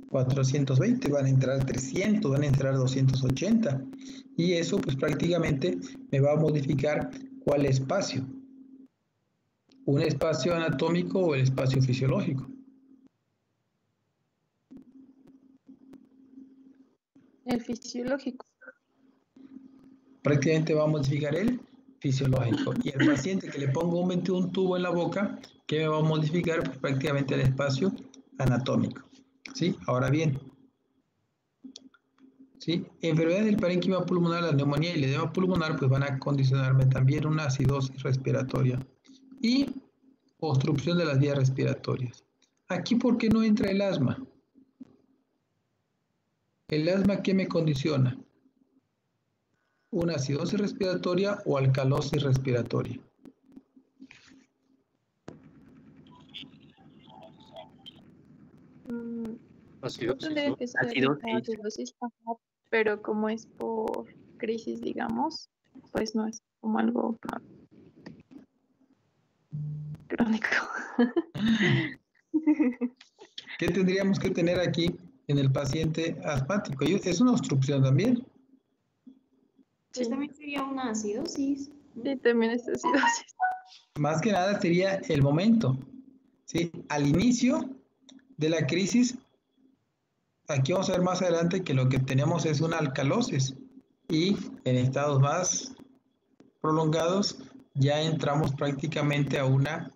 420, van a entrar 300, van a entrar 280. Y eso pues prácticamente me va a modificar cuál espacio. Un espacio anatómico o el espacio fisiológico. El fisiológico. Prácticamente va a modificar el fisiológico. Y el paciente que le ponga un tubo en la boca, ¿qué me va a modificar? Pues prácticamente el espacio anatómico. ¿Sí? Ahora bien, ¿sí? Enfermedades del parénquima pulmonar, la neumonía y el edema pulmonar, pues van a condicionarme también una acidosis respiratoria y obstrucción de las vías respiratorias. Aquí, ¿por qué no entra el asma? ¿El asma qué me condiciona? ¿Una acidosis respiratoria o alcalosis respiratoria? Tendría que ser acidosis, pero como es por crisis, digamos, pues no es como algo crónico. ¿Qué tendríamos que tener aquí en el paciente asmático? Es una obstrucción también. Pues también sería una acidosis. Sí, también es acidosis. Más que nada sería el momento, ¿sí? Al inicio de la crisis, aquí vamos a ver más adelante que lo que tenemos es una alcalosis, y en estados más prolongados ya entramos prácticamente a una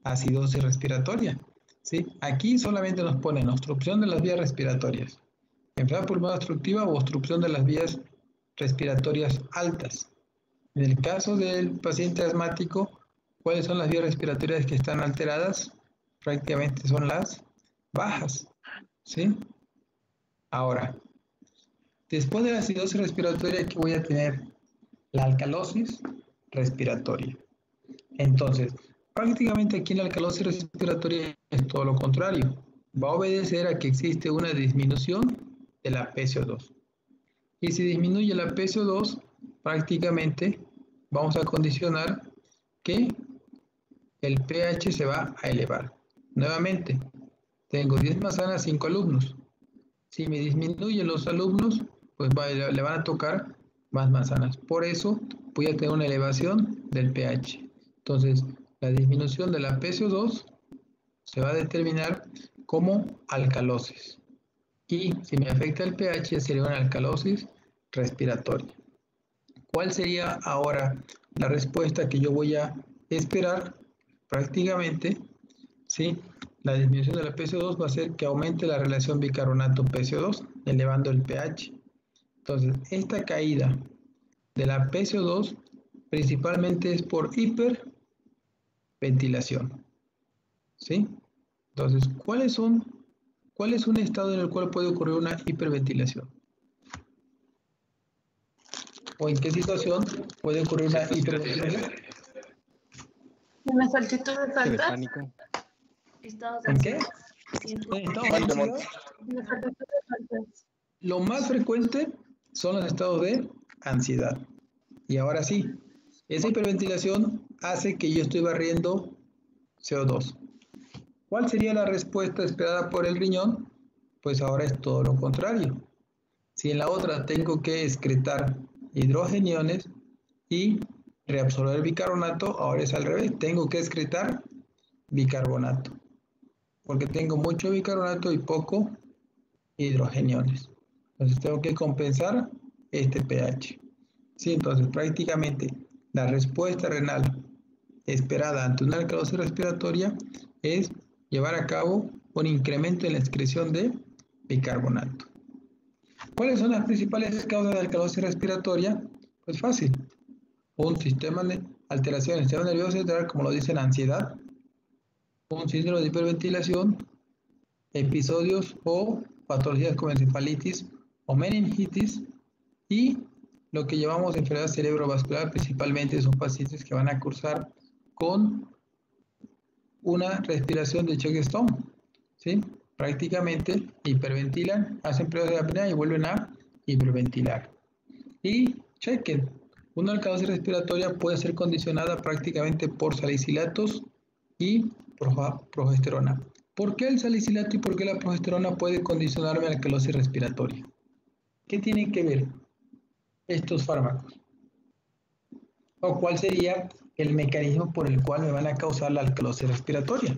acidosis respiratoria, ¿sí? Aquí solamente nos ponen obstrucción de las vías respiratorias enfermedad pulmonar obstructiva o obstrucción de las vías respiratorias altas. En el caso del paciente asmático, ¿cuáles son las vías respiratorias que están alteradas? Prácticamente son las bajas, ¿sí? Ahora, después de la acidosis respiratoria, ¿qué voy a tener? La alcalosis respiratoria. Entonces, prácticamente aquí en la alcalosis respiratoria es todo lo contrario. Va a obedecer a que existe una disminución de la PCO2. Y si disminuye la PCO2, prácticamente vamos a condicionar que el pH se va a elevar. Nuevamente, tengo 10 manzanas, 5 alumnos. Si me disminuyen los alumnos, pues le van a tocar más manzanas. Por eso voy a tener una elevación del pH. Entonces, la disminución de la PCO2 se va a determinar como alcalosis. Y si me afecta el pH, sería una alcalosis respiratoria. ¿Cuál sería ahora la respuesta que yo voy a esperar? Prácticamente, ¿sí? La disminución de la PCO2 va a hacer que aumente la relación bicarbonato-PCO2, elevando el pH. Entonces, esta caída de la PCO2 principalmente es por hiperventilación, ¿sí? Entonces, ¿cuál es un estado en el cual puede ocurrir una hiperventilación? ¿O en qué situación puede ocurrir una hiperventilación? ¿En las altitudes altas? ¿En qué? Lo más frecuente son los estados de ansiedad. Y ahora sí, esa hiperventilación hace que yo estoy barriendo CO2. ¿Cuál sería la respuesta esperada por el riñón? Pues ahora es todo lo contrario. Si en la otra tengo que excretar hidrogeniones y reabsorber bicarbonato, ahora es al revés. Tengo que excretar bicarbonato, porque tengo mucho bicarbonato y poco hidrogeniones. Entonces tengo que compensar este pH. Sí, entonces prácticamente la respuesta renal esperada ante una alcalosis respiratoria es llevar a cabo un incremento en la excreción de bicarbonato. ¿Cuáles son las principales causas de alcalosis respiratoria? Pues fácil. Un sistema de alteración del sistema nervioso central, como lo dicen, ansiedad, un síndrome de hiperventilación, episodios o patologías como encefalitis o meningitis, y lo que llamamos enfermedad cerebrovascular, principalmente son pacientes que van a cursar con una respiración de Chest-Stone, ¿sí? Prácticamente hiperventilan, hacen periodos de apnea y vuelven a hiperventilar. Y chequen, una alcalosis respiratoria puede ser condicionada prácticamente por salicilatos y progesterona. ¿Por qué el salicilato y por qué la progesterona puede condicionarme a la alcalosis respiratoria? ¿Qué tienen que ver estos fármacos? ¿O cuál sería el mecanismo por el cual me van a causar la alcalosis respiratoria?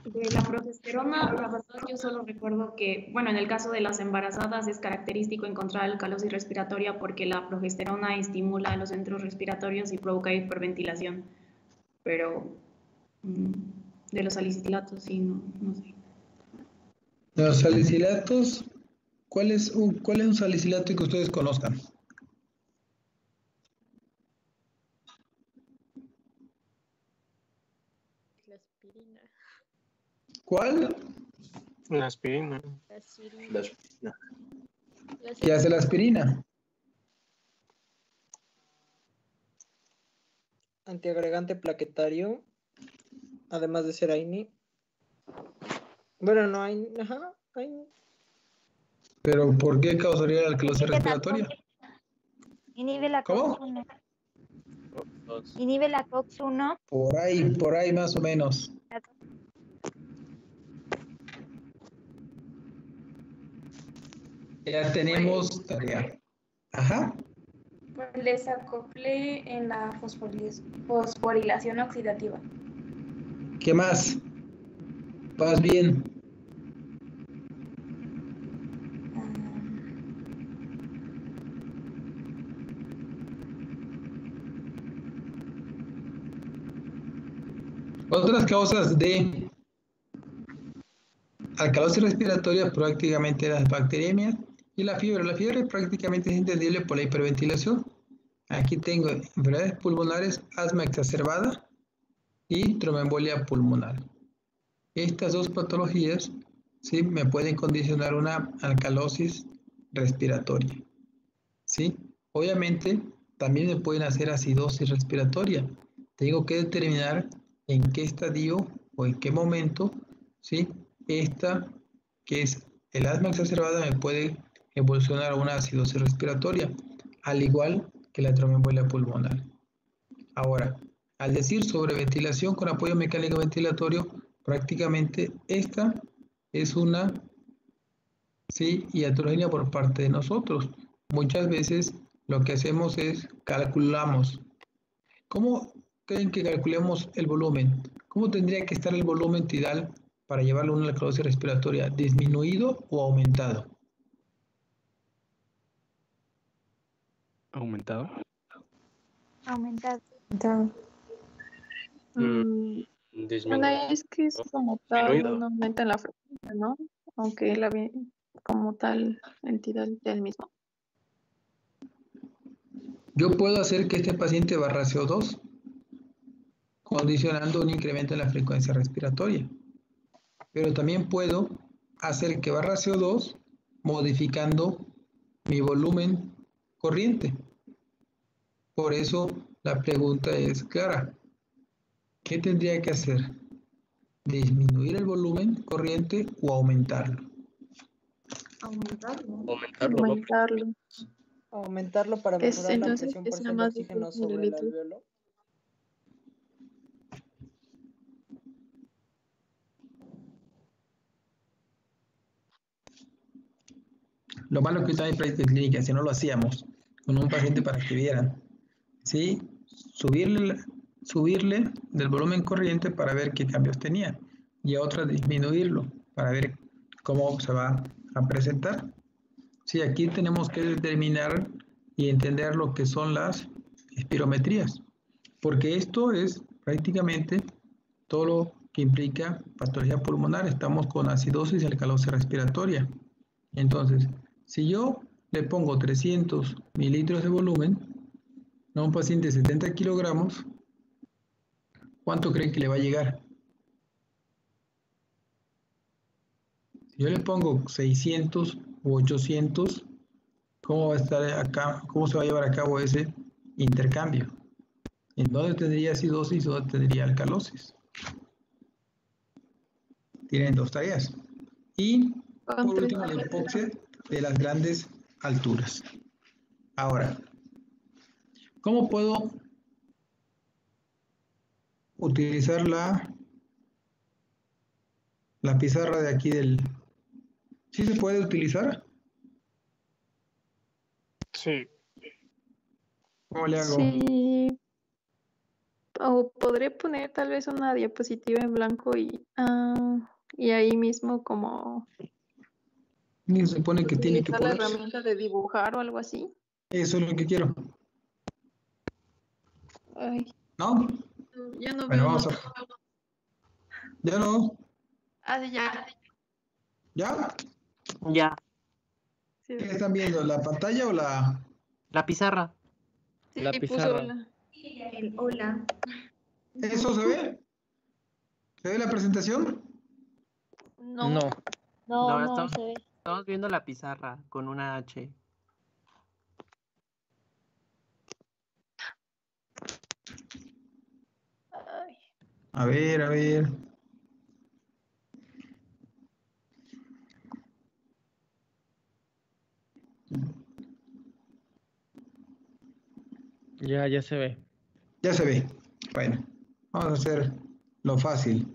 De la progesterona, la verdad yo solo recuerdo que, bueno, en el caso de las embarazadas es característico encontrar alcalosis respiratoria porque la progesterona estimula los centros respiratorios y provoca hiperventilación. Pero de los salicilatos sí, no sé. Los salicilatos, ¿cuál es un salicilato que ustedes conozcan? La aspirina. ¿Cuál? La aspirina. La aspirina. ¿Qué hace la aspirina? Antiagregante plaquetario, además de ser AINI. Bueno, no hay, ajá, AINI. ¿Pero por qué causaría la alcalosis respiratoria? Inhibe la ¿Cómo? COX-1. Inhibe la COX-1. Por ahí más o menos. Ya tenemos tarea. Ajá. Pues desacople en la fosforilación oxidativa. ¿Qué más? Vas bien. Otras causas de alcalosis respiratoria prácticamente las bacteriemias y la fiebre. La fiebre prácticamente es entendible por la hiperventilación. Aquí tengo enfermedades pulmonares, asma exacerbada y tromboembolia pulmonar. Estas dos patologías, ¿sí?, me pueden condicionar una alcalosis respiratoria, ¿sí? Obviamente, también me pueden hacer acidosis respiratoria. Tengo que determinar en qué estadio o en qué momento, ¿sí?, esta, que es el asma exacerbada, me puede evolucionar a una acidosis respiratoria, al igual que la tromboembolia pulmonar. Ahora, al decir sobre ventilación con apoyo mecánico ventilatorio, prácticamente esta es una, sí, iatrogenia por parte de nosotros. Muchas veces lo que hacemos es calculamos. ¿Cómo creen que calculemos el volumen? ¿Cómo tendría que estar el volumen tidal para llevarlo a una alcalosis respiratoria? ¿Disminuido o aumentado? ¿Aumentado? Aumentado. Bueno, es que es como tal, no aumenta la frecuencia, ¿no? Aunque como tal entidad del mismo. Yo puedo hacer que este paciente barra CO2, condicionando un incremento en la frecuencia respiratoria. Pero también puedo hacer que barra CO2 modificando mi volumen corriente. Por eso la pregunta es clara. ¿Qué tendría que hacer? ¿Disminuir el volumen corriente o aumentarlo? Aumentarlo. Aumentarlo para mejorar la Entonces, presión que sea parcial de más de oxígeno 10 sobre el mililitros. alveolo. Lo malo que está en práctica clínica, si no lo hacíamos con un paciente para que vieran, ¿sí? Subirle del volumen corriente para ver qué cambios tenía y a otra disminuirlo para ver cómo se va a presentar. Sí, aquí tenemos que determinar y entender lo que son las espirometrías, porque esto es prácticamente todo lo que implica patología pulmonar. Estamos con acidosis y alcalosis respiratoria. Entonces, si yo le pongo 300 mililitros de volumen a un paciente de 70 kilogramos, ¿cuánto creen que le va a llegar? Si yo le pongo 600 u 800, ¿cómo va a estar acá? ¿Cómo se va a llevar a cabo ese intercambio? ¿En dónde tendría acidosis o dónde tendría alcalosis? Tienen dos tareas. Y por último, la hipoxia de las grandes alturas. Ahora, ¿cómo puedo utilizar la pizarra de aquí del... ¿Sí se puede utilizar? Sí. ¿Cómo le hago? Sí. O podré poner tal vez una diapositiva en blanco y ahí mismo como... Se supone que tiene que utilizar la ponerse. herramienta de dibujar o algo así. Eso es lo que quiero. Ay, ¿No? ya no Bueno, veo vamos nada. ¿Ya no? Ya. ¿Ya? Ya. Sí. ¿Qué están viendo? ¿La pantalla o la...? La pizarra. Sí, La puso pizarra. hola. Hola. ¿Eso se ve? ¿Se ve la presentación? No. No. No, no estamos, se ve. estamos viendo la pizarra con una H. Ay. A ver, a ver. Ya se ve. Ya se ve. Bueno, vamos a hacer lo fácil.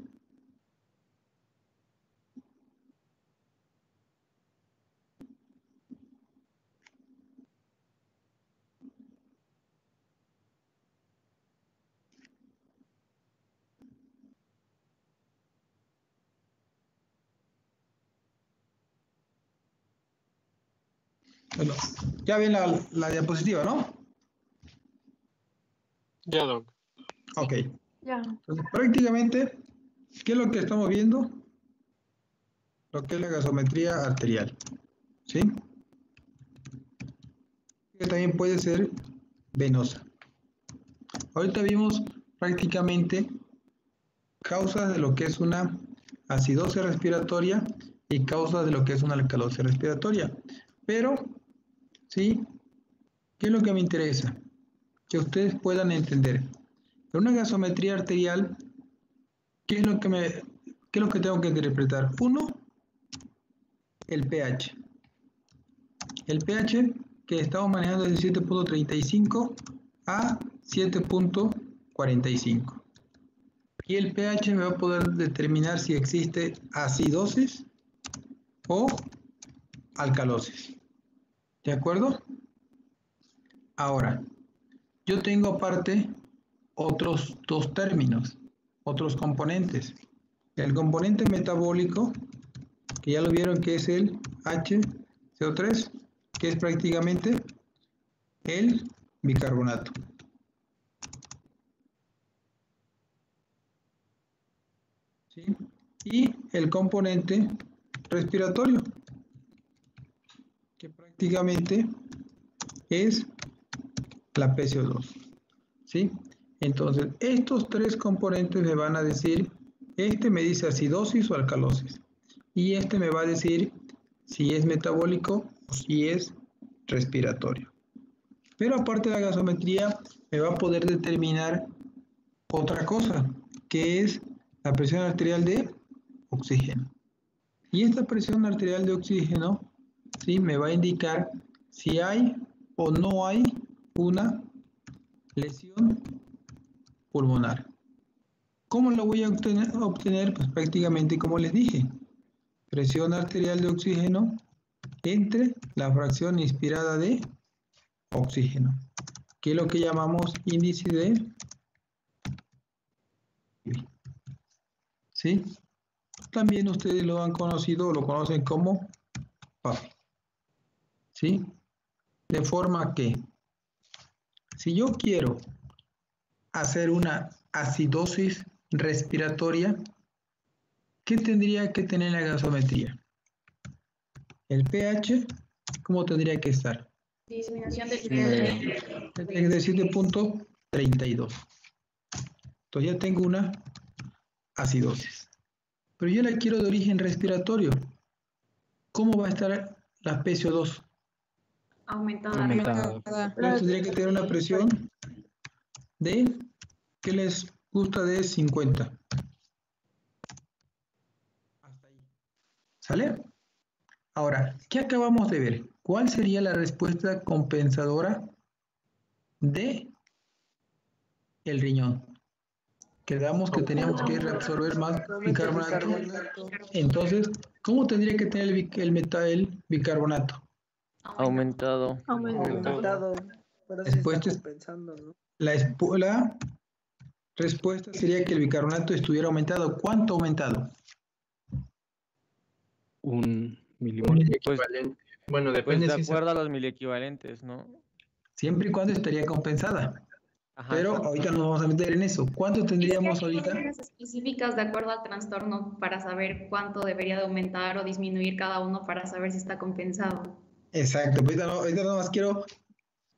Bueno, ya ven la diapositiva, ¿no? Ya, Doc. Ok. Ya. Entonces, prácticamente, ¿qué es lo que estamos viendo? Lo que es la gasometría arterial. ¿Sí? Que también puede ser venosa. Ahorita vimos prácticamente causas de lo que es una acidosis respiratoria y causas de lo que es una alcalosis respiratoria. Pero, ¿sí? ¿Qué es lo que me interesa? Que ustedes puedan entender. En una gasometría arterial, ¿qué es lo que tengo que interpretar? Uno, el pH. El pH que estamos manejando es de 7.35 a 7.45. Y el pH me va a poder determinar si existe acidosis o alcalosis. ¿De acuerdo? Ahora, yo tengo aparte otros dos términos, otros componentes. El componente metabólico, que ya lo vieron que es el HCO3, que es prácticamente el bicarbonato. ¿Sí? Y el componente respiratorio, que prácticamente es la PCO2. ¿Sí? Entonces, estos tres componentes me van a decir, este me dice acidosis o alcalosis, y este me va a decir si es metabólico o si es respiratorio. Pero aparte de la gasometría, me va a poder determinar otra cosa, que es la presión arterial de oxígeno. Y esta presión arterial de oxígeno, ¿sí?, me va a indicar si hay o no hay una lesión pulmonar. ¿Cómo lo voy a obtener? Pues prácticamente como les dije, presión arterial de oxígeno entre la fracción inspirada de oxígeno, que es lo que llamamos índice de... ¿Sí? También ustedes lo han conocido o lo conocen como PAFI. ¿Sí? De forma que, si yo quiero hacer una acidosis respiratoria, ¿qué tendría que tener la gasometría? El pH, ¿cómo tendría que estar? Disminución del pH. De 7.32. Entonces ya tengo una acidosis. Pero yo la quiero de origen respiratorio. ¿Cómo va a estar la PCO2? Aumentada. Entonces tendría que tener una presión de, ¿qué les gusta? De 50. Hasta ahí. ¿Sale? Ahora, ¿qué acabamos de ver? ¿Cuál sería la respuesta compensadora de el riñón? Quedamos que teníamos que reabsorber más bicarbonato. Entonces, ¿cómo tendría que tener el bicarbonato? Aumentado. Pero sí Después está compensando, ¿no? La respuesta sería que el bicarbonato estuviera aumentado. ¿Cuánto aumentado? 1 milímetro. Miliequivalente. Bueno, depende de acuerdo a los miliequivalentes, ¿no? Siempre y cuando estaría compensada. Ajá, pero exacto. ahorita nos vamos a meter en eso. ¿Cuánto tendríamos ahorita? Hay específicas de acuerdo al trastorno para saber cuánto debería de aumentar o disminuir cada uno para saber si está compensado. Exacto. Ahorita nada más quiero,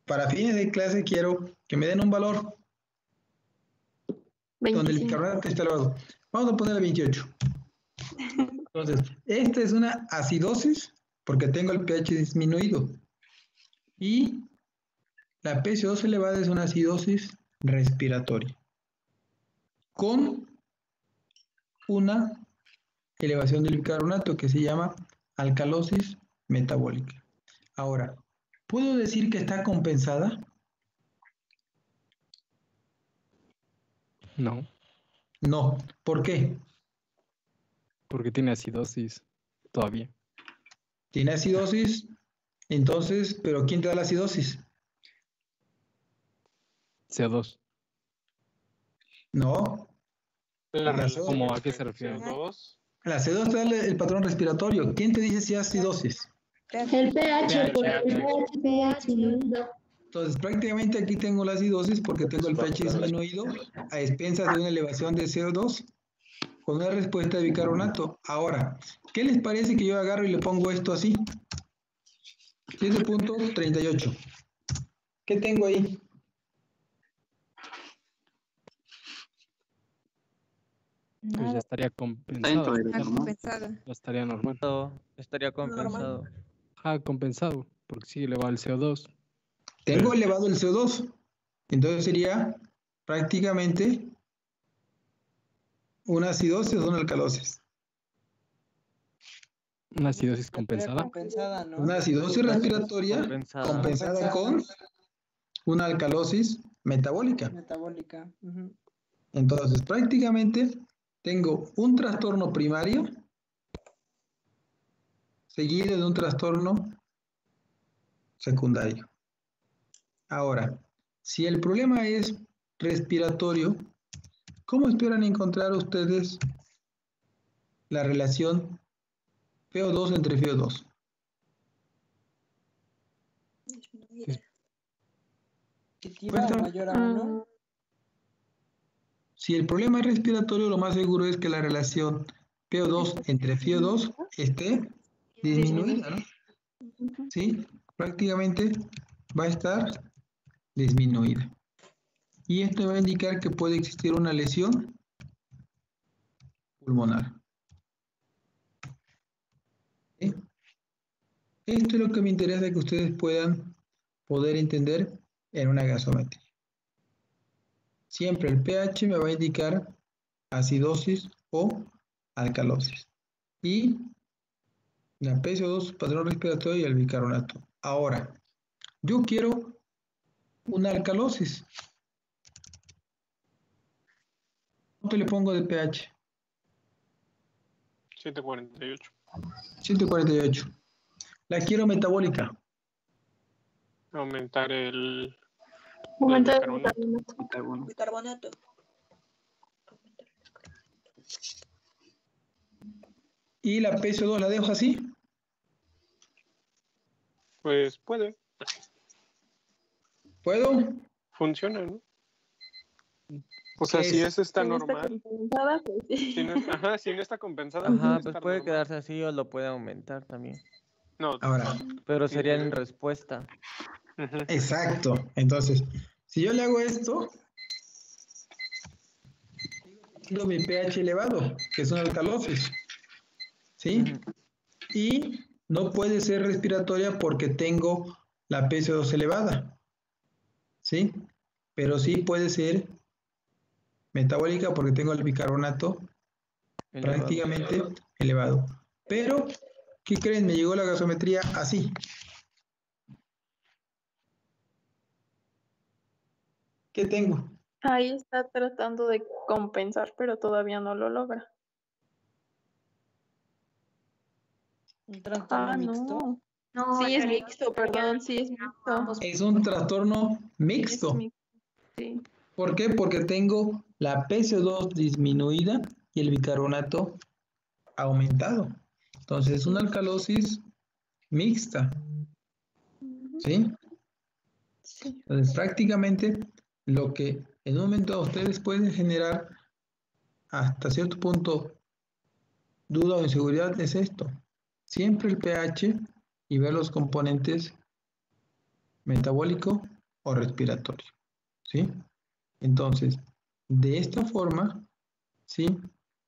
para fines de clase, quiero que me den un valor 25. Donde el bicarbonato está elevado. Vamos a ponerle 28. Entonces, esta es una acidosis porque tengo el pH disminuido. Y la PCO2 elevada es una acidosis respiratoria con una elevación del bicarbonato que se llama alcalosis metabólica. Ahora, ¿puedo decir que está compensada? No. No. ¿Por qué? Porque tiene acidosis todavía. Tiene acidosis, entonces, ¿pero quién te da la acidosis? CO2. No. ¿Cómo a qué se refiere? La CO2 te da el patrón respiratorio. ¿Quién te dice si es acidosis? El pH, porque el pH. Entonces, prácticamente aquí tengo la acidosis porque tengo el pH disminuido a expensas de una elevación de CO2 con una respuesta de bicarbonato. Ahora, ¿qué les parece que yo agarro y le pongo esto así? 7.38. ¿Qué tengo ahí? Pues ya estaría compensado. Compensado. Ya estaría normal. Estaría compensado. Compensado, porque sí elevado el CO2. Tengo elevado el CO2. Entonces sería prácticamente una acidosis o una alcalosis. Una acidosis compensada. Compensada, ¿no? Una acidosis respiratoria compensada con una alcalosis metabólica. Metabólica. Ujú. Entonces, prácticamente tengo un trastorno primario seguido de un trastorno secundario. Ahora, si el problema es respiratorio, ¿cómo esperan encontrar ustedes la relación PO2 entre FiO2? Positiva o mayor a 1. Si el problema es respiratorio, lo más seguro es que la relación PO2 entre FiO2 esté disminuida, ¿no? Sí, prácticamente va a estar disminuida. Y esto va a indicar que puede existir una lesión pulmonar. ¿Sí? Esto es lo que me interesa que ustedes puedan poder entender en una gasometría. Siempre el pH me va a indicar acidosis o alcalosis. Y la PCO2, patrón respiratorio y el bicarbonato. Ahora, yo quiero una alcalosis. ¿Cuánto le pongo de pH? 748. 148. La quiero metabólica. Aumentar el Bicarbonato. ¿Y la PCO2 la dejo así? Pues puede. ¿Puedo? Funciona, ¿no? O sea, si esa está normal. Si no está compensada. Ajá, pues puede quedarse así o lo puede aumentar también. No. Ahora. Pero sería en respuesta. Exacto. Entonces, si yo le hago esto, tengo mi pH elevado, que es una alcalosis. ¿Sí? Y no puede ser respiratoria porque tengo la PCO2 elevada. ¿Sí? Pero sí puede ser metabólica porque tengo el bicarbonato prácticamente elevado. Pero, ¿qué creen? Me llegó la gasometría así. ¿Qué tengo? Ahí está tratando de compensar, pero todavía no lo logra. ¿Un trastorno mixto? No, sí es mixto, perdón, sí es mixto. Es un trastorno mixto. Sí. ¿Por qué? Porque tengo la PCO2 disminuida y el bicarbonato aumentado. Entonces es una alcalosis mixta. ¿Sí? Sí. Entonces prácticamente lo que en un momento ustedes pueden generar hasta cierto punto duda o inseguridad es esto. Siempre el pH y ver los componentes metabólico o respiratorio. ¿Sí? Entonces, de esta forma, ¿sí?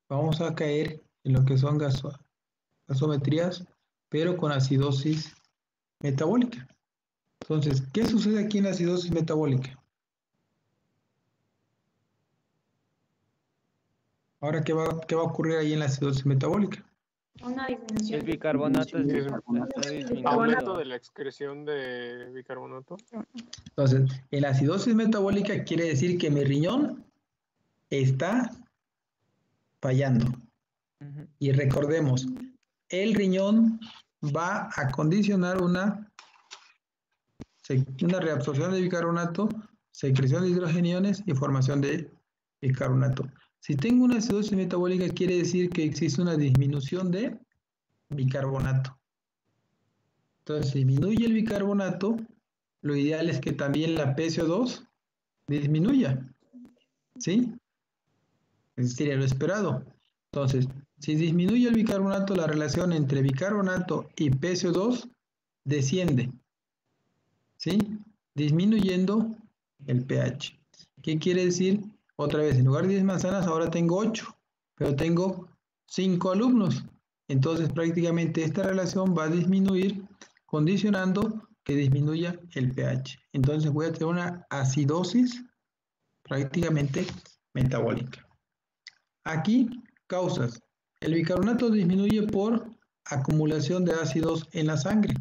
Vamos a caer en lo que son gasometrías, pero con acidosis metabólica. Entonces, ¿qué sucede aquí en la acidosis metabólica? Ahora, ¿qué va a ocurrir ahí en la acidosis metabólica? Una disminución. El bicarbonato está disminuyendo. Aumento de la excreción de bicarbonato. Entonces, en la acidosis metabólica quiere decir que mi riñón está fallando. Y recordemos, el riñón va a condicionar una reabsorción de bicarbonato, secreción de hidrogeniones y formación de bicarbonato. Si tengo una acidosis metabólica, quiere decir que existe una disminución de bicarbonato. Entonces, disminuye el bicarbonato, lo ideal es que también la PCO2 disminuya, ¿sí? Sería lo esperado. Entonces, si disminuye el bicarbonato, la relación entre bicarbonato y PCO2 desciende, ¿sí? Disminuyendo el pH. ¿Qué quiere decir? Otra vez, en lugar de 10 manzanas, ahora tengo 8, pero tengo 5 alumnos. Entonces, prácticamente esta relación va a disminuir, condicionando que disminuya el pH. Entonces, voy a tener una acidosis prácticamente metabólica. Aquí, causas. El bicarbonato disminuye por acumulación de ácidos en la sangre.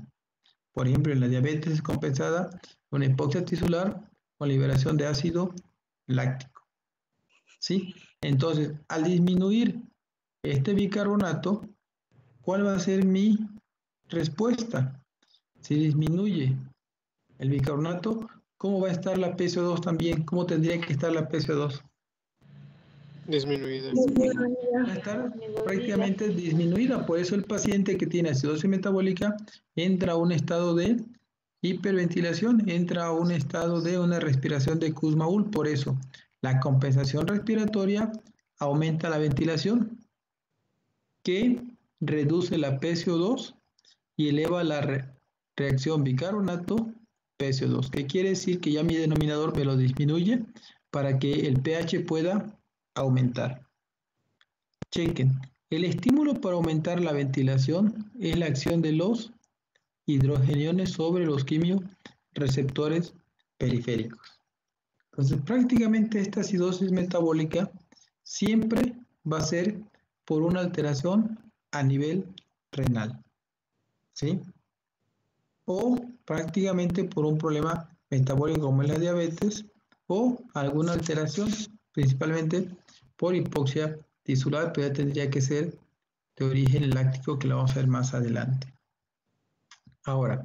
Por ejemplo, en la diabetes es compensada con hipoxia tisular o liberación de ácido láctico. ¿Sí? Entonces, al disminuir este bicarbonato, ¿cuál va a ser mi respuesta? Si disminuye el bicarbonato, ¿cómo va a estar la PCO2 también? ¿Cómo tendría que estar la PCO2? Disminuida. Va a estar prácticamente disminuida. Por eso el paciente que tiene acidosis metabólica entra a un estado de hiperventilación, entra a un estado de una respiración de Kussmaul. Por eso la compensación respiratoria aumenta la ventilación, que reduce la PCO2 y eleva la reacción bicarbonato-PCO2. ¿Qué quiere decir? Que ya mi denominador me lo disminuye para que el pH pueda aumentar. Chequen, el estímulo para aumentar la ventilación es la acción de los hidrogeniones sobre los quimioreceptores periféricos. Entonces, prácticamente esta acidosis metabólica siempre va a ser por una alteración a nivel renal, ¿sí? O prácticamente por un problema metabólico como es la diabetes o alguna alteración, principalmente por hipoxia tisular, pero ya tendría que ser de origen láctico, que lo vamos a ver más adelante. Ahora,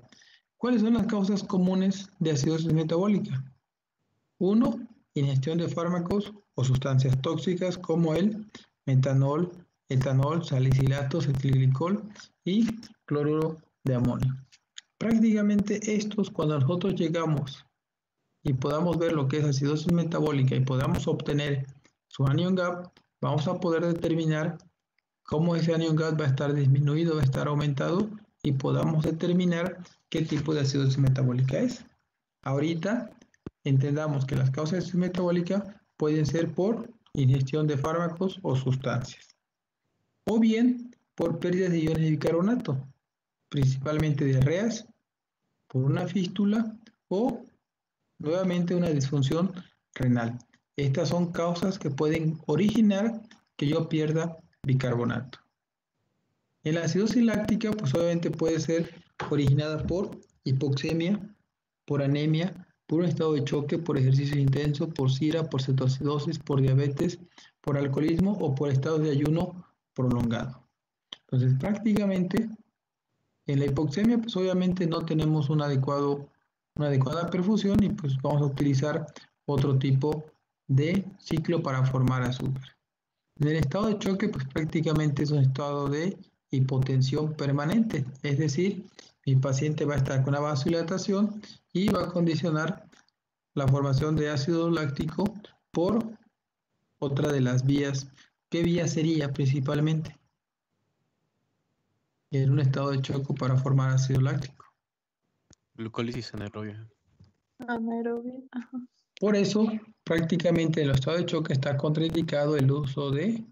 ¿cuáles son las causas comunes de acidosis metabólica? 1. Ingestión de fármacos o sustancias tóxicas como el metanol, etanol, salicilatos, etilglicol y cloruro de amonio. Prácticamente estos, cuando nosotros llegamos y podamos ver lo que es acidosis metabólica y podamos obtener su anion gap, vamos a poder determinar cómo ese anion gap va a estar disminuido, va a estar aumentado y podamos determinar qué tipo de acidosis metabólica es. Ahorita entendamos que las causas de acidosis metabólica pueden ser por ingestión de fármacos o sustancias, o bien por pérdidas de iones de bicarbonato, principalmente diarreas, por una fístula o nuevamente una disfunción renal. Estas son causas que pueden originar que yo pierda bicarbonato. En la acidosis láctica, pues obviamente puede ser originada por hipoxemia, por anemia, por un estado de choque, por ejercicio intenso, por SIRA, por cetoacidosis, por diabetes, por alcoholismo o por estados de ayuno prolongado. Entonces, prácticamente en la hipoxemia, pues obviamente no tenemos una adecuada perfusión y pues vamos a utilizar otro tipo de ciclo para formar azúcar. En el estado de choque, pues prácticamente es un estado de hipotensión permanente, es decir, mi paciente va a estar con una vasodilatación y va a condicionar la formación de ácido láctico por otra de las vías. ¿Qué vía sería principalmente? En un estado de choque para formar ácido láctico. Glucólisis anaerobia. Anaerobia, ajá. Por eso, prácticamente en el estado de choque está contraindicado el uso de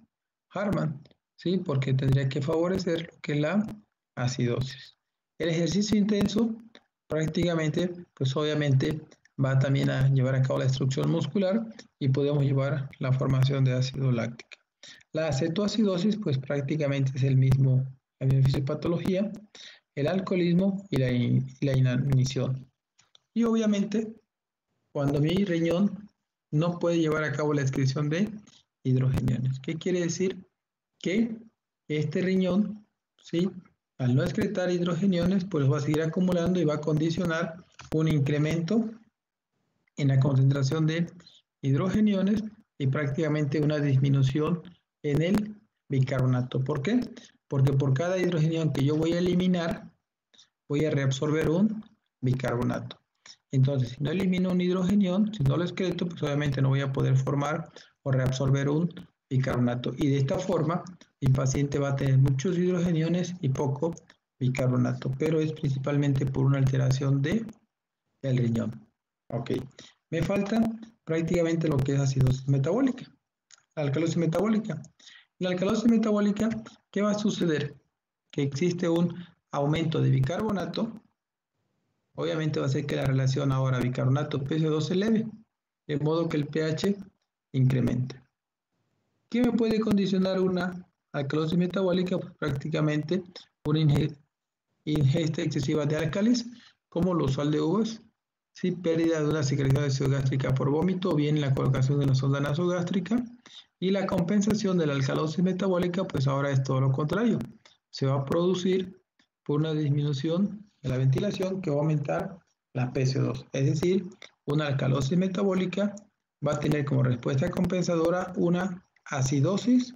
Hartmann, ¿sí? Porque tendría que favorecer lo que es la acidosis. El ejercicio intenso, prácticamente, pues obviamente va también a llevar a cabo la destrucción muscular y podemos llevar la formación de ácido láctico. La cetoacidosis, pues prácticamente es la misma fisiopatología, el alcoholismo y la inanición. Y obviamente, cuando mi riñón no puede llevar a cabo la excreción de hidrogeniones. ¿Qué quiere decir? Que este riñón, ¿sí?, al no excretar hidrogeniones, pues va a seguir acumulando y va a condicionar un incremento en la concentración de hidrogeniones y prácticamente una disminución en el bicarbonato. ¿Por qué? Porque por cada hidrogenión que yo voy a eliminar, voy a reabsorber un bicarbonato. Entonces, si no elimino un hidrogenión, si no lo excreto, pues obviamente no voy a poder formar o reabsorber un bicarbonato. Y de esta forma, mi paciente va a tener muchos hidrogeniones y poco bicarbonato, pero es principalmente por una alteración del riñón. Ok, me falta prácticamente lo que es acidosis metabólica, la alcalosis metabólica. La alcalosis metabólica, ¿qué va a suceder? Que existe un aumento de bicarbonato. Obviamente va a ser que la relación ahora bicarbonato-PCO2 se eleve, de modo que el pH incremente. ¿Qué me puede condicionar una alcalosis metabólica? Pues prácticamente una ingesta excesiva de álcalis, como los sal de uvas, ¿sí? Pérdida de una secreción de ácido gástrica por vómito, o bien la colocación de una sonda nasogástrica. Y la compensación de la alcalosis metabólica, pues ahora es todo lo contrario. Se va a producir por una disminución de la ventilación que va a aumentar la PCO2. Es decir, una alcalosis metabólica va a tener como respuesta compensadora una acidosis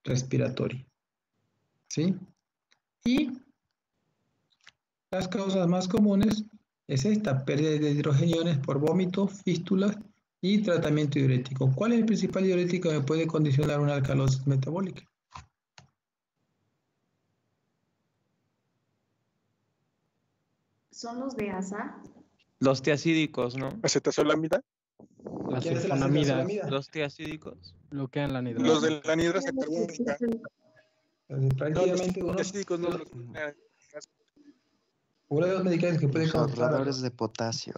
respiratoria. ¿Sí? Y las causas más comunes es esta, pérdida de hidrogeniones por vómito, fístulas y tratamiento diurético. ¿Cuál es el principal diurético que me puede condicionar una alcalosis metabólica? ¿Son los de ASA? Los tiacídicos, ¿no? ¿Acetazolamida? La ¿Qué es la sulfonamida. acetazolamida? Los tiacídicos. Bloquean la anhidrasa. Los de la anhidrasa carbónica. Prácticamente Los tiacídicos no los... uno de los medicamentos que puede Los ahorradores de potasio.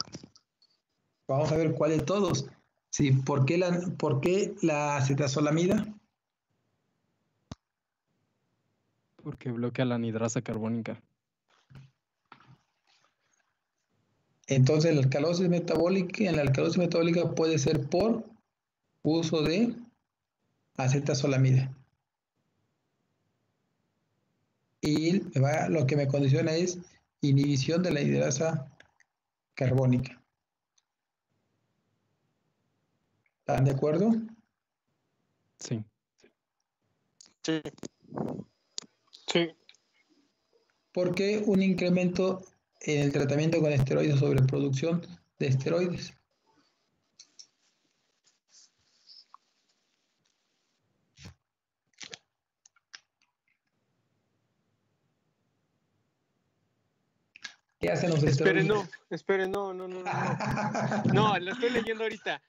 Vamos a ver cuál de todos. Sí, ¿por qué la acetazolamida? Porque bloquea la anhidrasa carbónica. Entonces, en la alcalosis metabólica puede ser por uso de acetazolamida. Y lo que me condiciona es inhibición de la anhidrasa carbónica. ¿Están de acuerdo? Sí. Sí. Sí. ¿Por qué un incremento en el tratamiento con esteroides sobre producción de esteroides? ¿Qué hacen los esteroides? Esperen, no. No, lo estoy leyendo ahorita.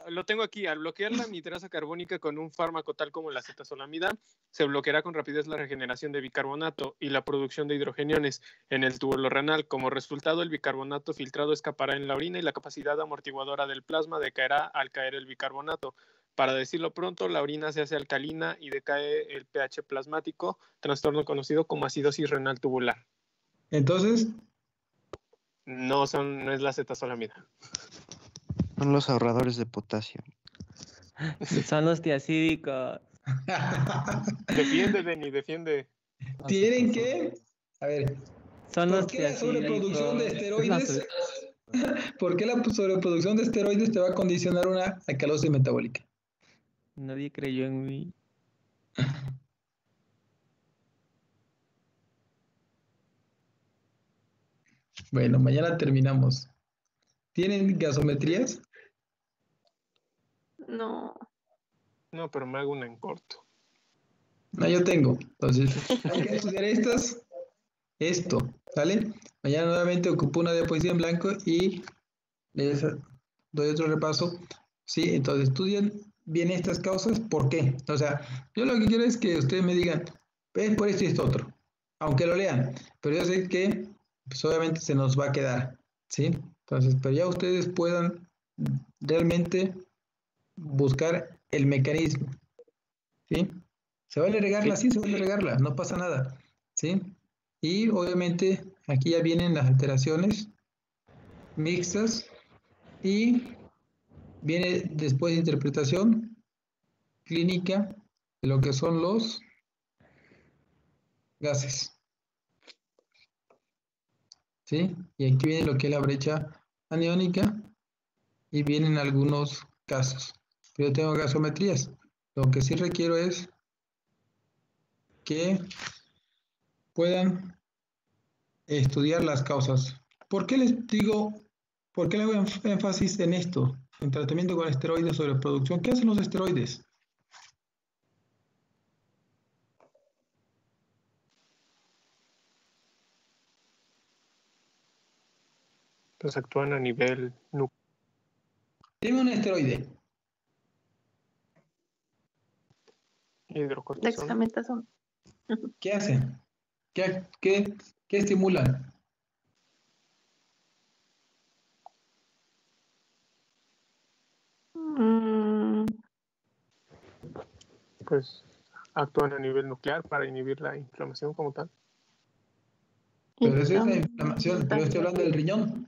Lo tengo aquí. Al bloquear la anhidrasa carbónica con un fármaco tal como la acetazolamida, se bloqueará con rapidez la regeneración de bicarbonato y la producción de hidrogeniones en el túbulo renal. Como resultado, el bicarbonato filtrado escapará en la orina y la capacidad amortiguadora del plasma decaerá al caer el bicarbonato. Para decirlo pronto, la orina se hace alcalina y decae el pH plasmático, trastorno conocido como acidosis renal tubular. Entonces, no es la acetazolamida. Son los ahorradores de potasio. Son los tiacídicos. Defiende, Denny, defiende. Tienen que, a ver, son ¿por qué la sobreproducción de esteroides? ¿Por qué la sobreproducción de esteroides te va a condicionar una alcalosis metabólica? Nadie creyó en mí. Bueno, mañana terminamos. ¿Tienen gasometrías? No. No, pero me hago una en corto. No, yo tengo. Entonces, hay que estudiar esto, ¿sale? Mañana nuevamente ocupo una diapositiva en blanco y les doy otro repaso. Sí, entonces estudien bien estas causas. ¿Por qué? O sea, yo lo que quiero es que ustedes me digan, es por esto y esto otro. Aunque lo lean. Pero yo sé que, pues obviamente se nos va a quedar, ¿sí? Entonces, pero ya ustedes puedan realmente buscar el mecanismo, ¿sí? ¿Se vale regarla? Sí, se vale regarla, no pasa nada, ¿sí? Y obviamente aquí ya vienen las alteraciones mixtas y viene después de interpretación clínica de lo que son los gases, ¿sí? Y aquí viene lo que es la brecha aniónica y vienen algunos casos. Pero yo tengo gasometrías. Lo que sí requiero es que puedan estudiar las causas. ¿Por qué les digo ¿Por qué le hago énfasis en esto? En tratamiento con esteroides sobre producción. ¿Qué hacen los esteroides? Pues actúan a nivel nuclear. Dime un esteroide. Hidrocortisona. Dexametasona. ¿Qué hacen? ¿Qué estimulan? Pues actúan a nivel nuclear para inhibir la inflamación como tal. Pero esa es la inflamación, pero estoy hablando del riñón.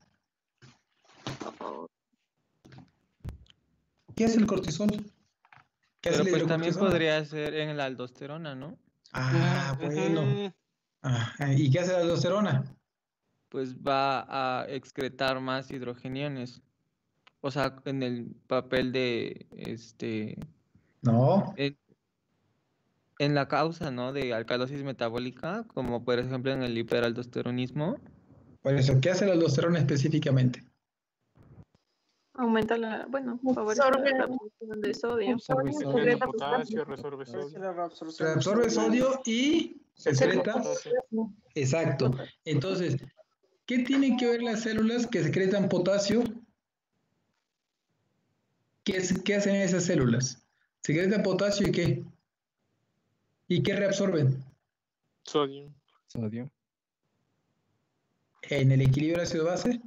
¿Qué hace el cortisol? ¿Qué hace Pero la pues también hidrocortisona? podría ser en la aldosterona, ¿no? Ah, bueno. ¿Y qué hace la aldosterona? Pues va a excretar más hidrogeniones. O sea, en el papel de No. En la causa, ¿no? De alcalosis metabólica, como por ejemplo en el hiperaldosteronismo. Por eso, ¿qué hace la aldosterona específicamente? Aumenta la, favorece la absorción de sodio. Resuelve potasio, resuelve sodio. Reabsorbe sodio y secreta. Exacto. Entonces, ¿qué tienen que ver las células que secretan potasio? ¿Qué hacen esas células? Secretan potasio y ¿qué? ¿Y qué reabsorben? Sodio. ¿En el equilibrio ácido-base?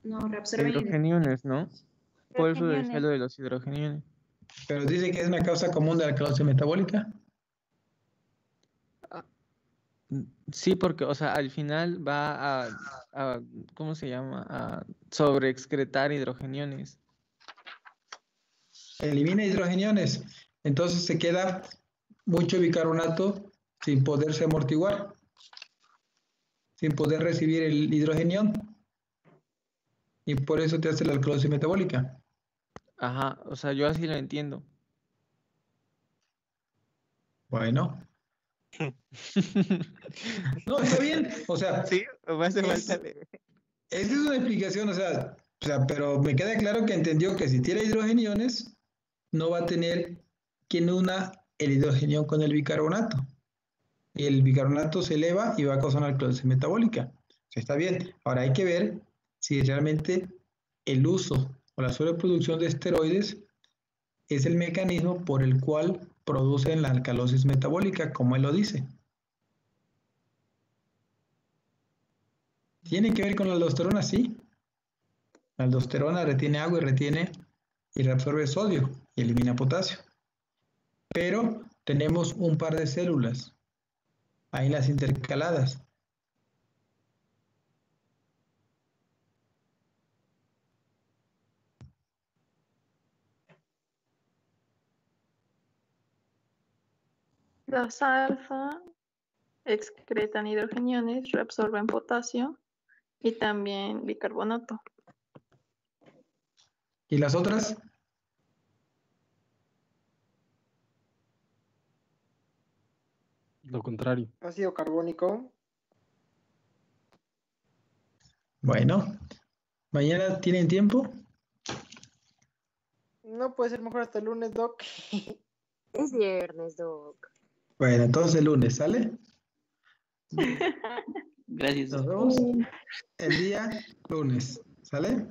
No, reabsorben Hidrogeniones, ¿no? Por eso decía lo de los hidrogeniones. Pero dice que es una causa común de la alcalosis metabólica. Sí, porque, o sea, al final va a ¿cómo se llama? A sobreexcretar hidrogeniones. Elimina hidrogeniones. Entonces se queda mucho bicarbonato sin poderse amortiguar, sin poder recibir el hidrogenión. Y por eso te hace la alcalosis metabólica. Ajá, o sea, yo así lo entiendo. Bueno. No, está bien. O sea, sí, me hace falta. Esa es una explicación, o sea, pero me queda claro que entendió que si tiene hidrogeniones, no va a tener quien una el hidrogenión con el bicarbonato. Y el bicarbonato se eleva y va a causar una alcalosis metabólica. O sea, está bien. Ahora hay que ver si realmente el uso o la sobreproducción de esteroides es el mecanismo por el cual producen la alcalosis metabólica, como él lo dice. ¿Tiene que ver con la aldosterona? Sí. La aldosterona retiene agua y reabsorbe sodio y elimina potasio. Pero tenemos un par de células, ahí las intercaladas. Las alfa excretan hidrogeniones, reabsorben potasio y también bicarbonato. ¿Y las otras? Lo contrario. Ácido carbónico. Bueno, ¿mañana tienen tiempo? No puede ser mejor hasta el lunes, Doc. Es viernes, Doc. Bueno, entonces el lunes, ¿sale? Gracias. Nos vemos el día lunes, ¿sale?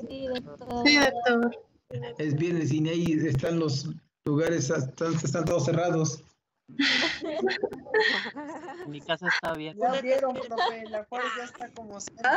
Sí, doctor. Sí, doctor. Es viernes y ahí están los lugares, están todos cerrados. Mi casa está bien. Ya vieron, profe, la Juárez ya está como siempre.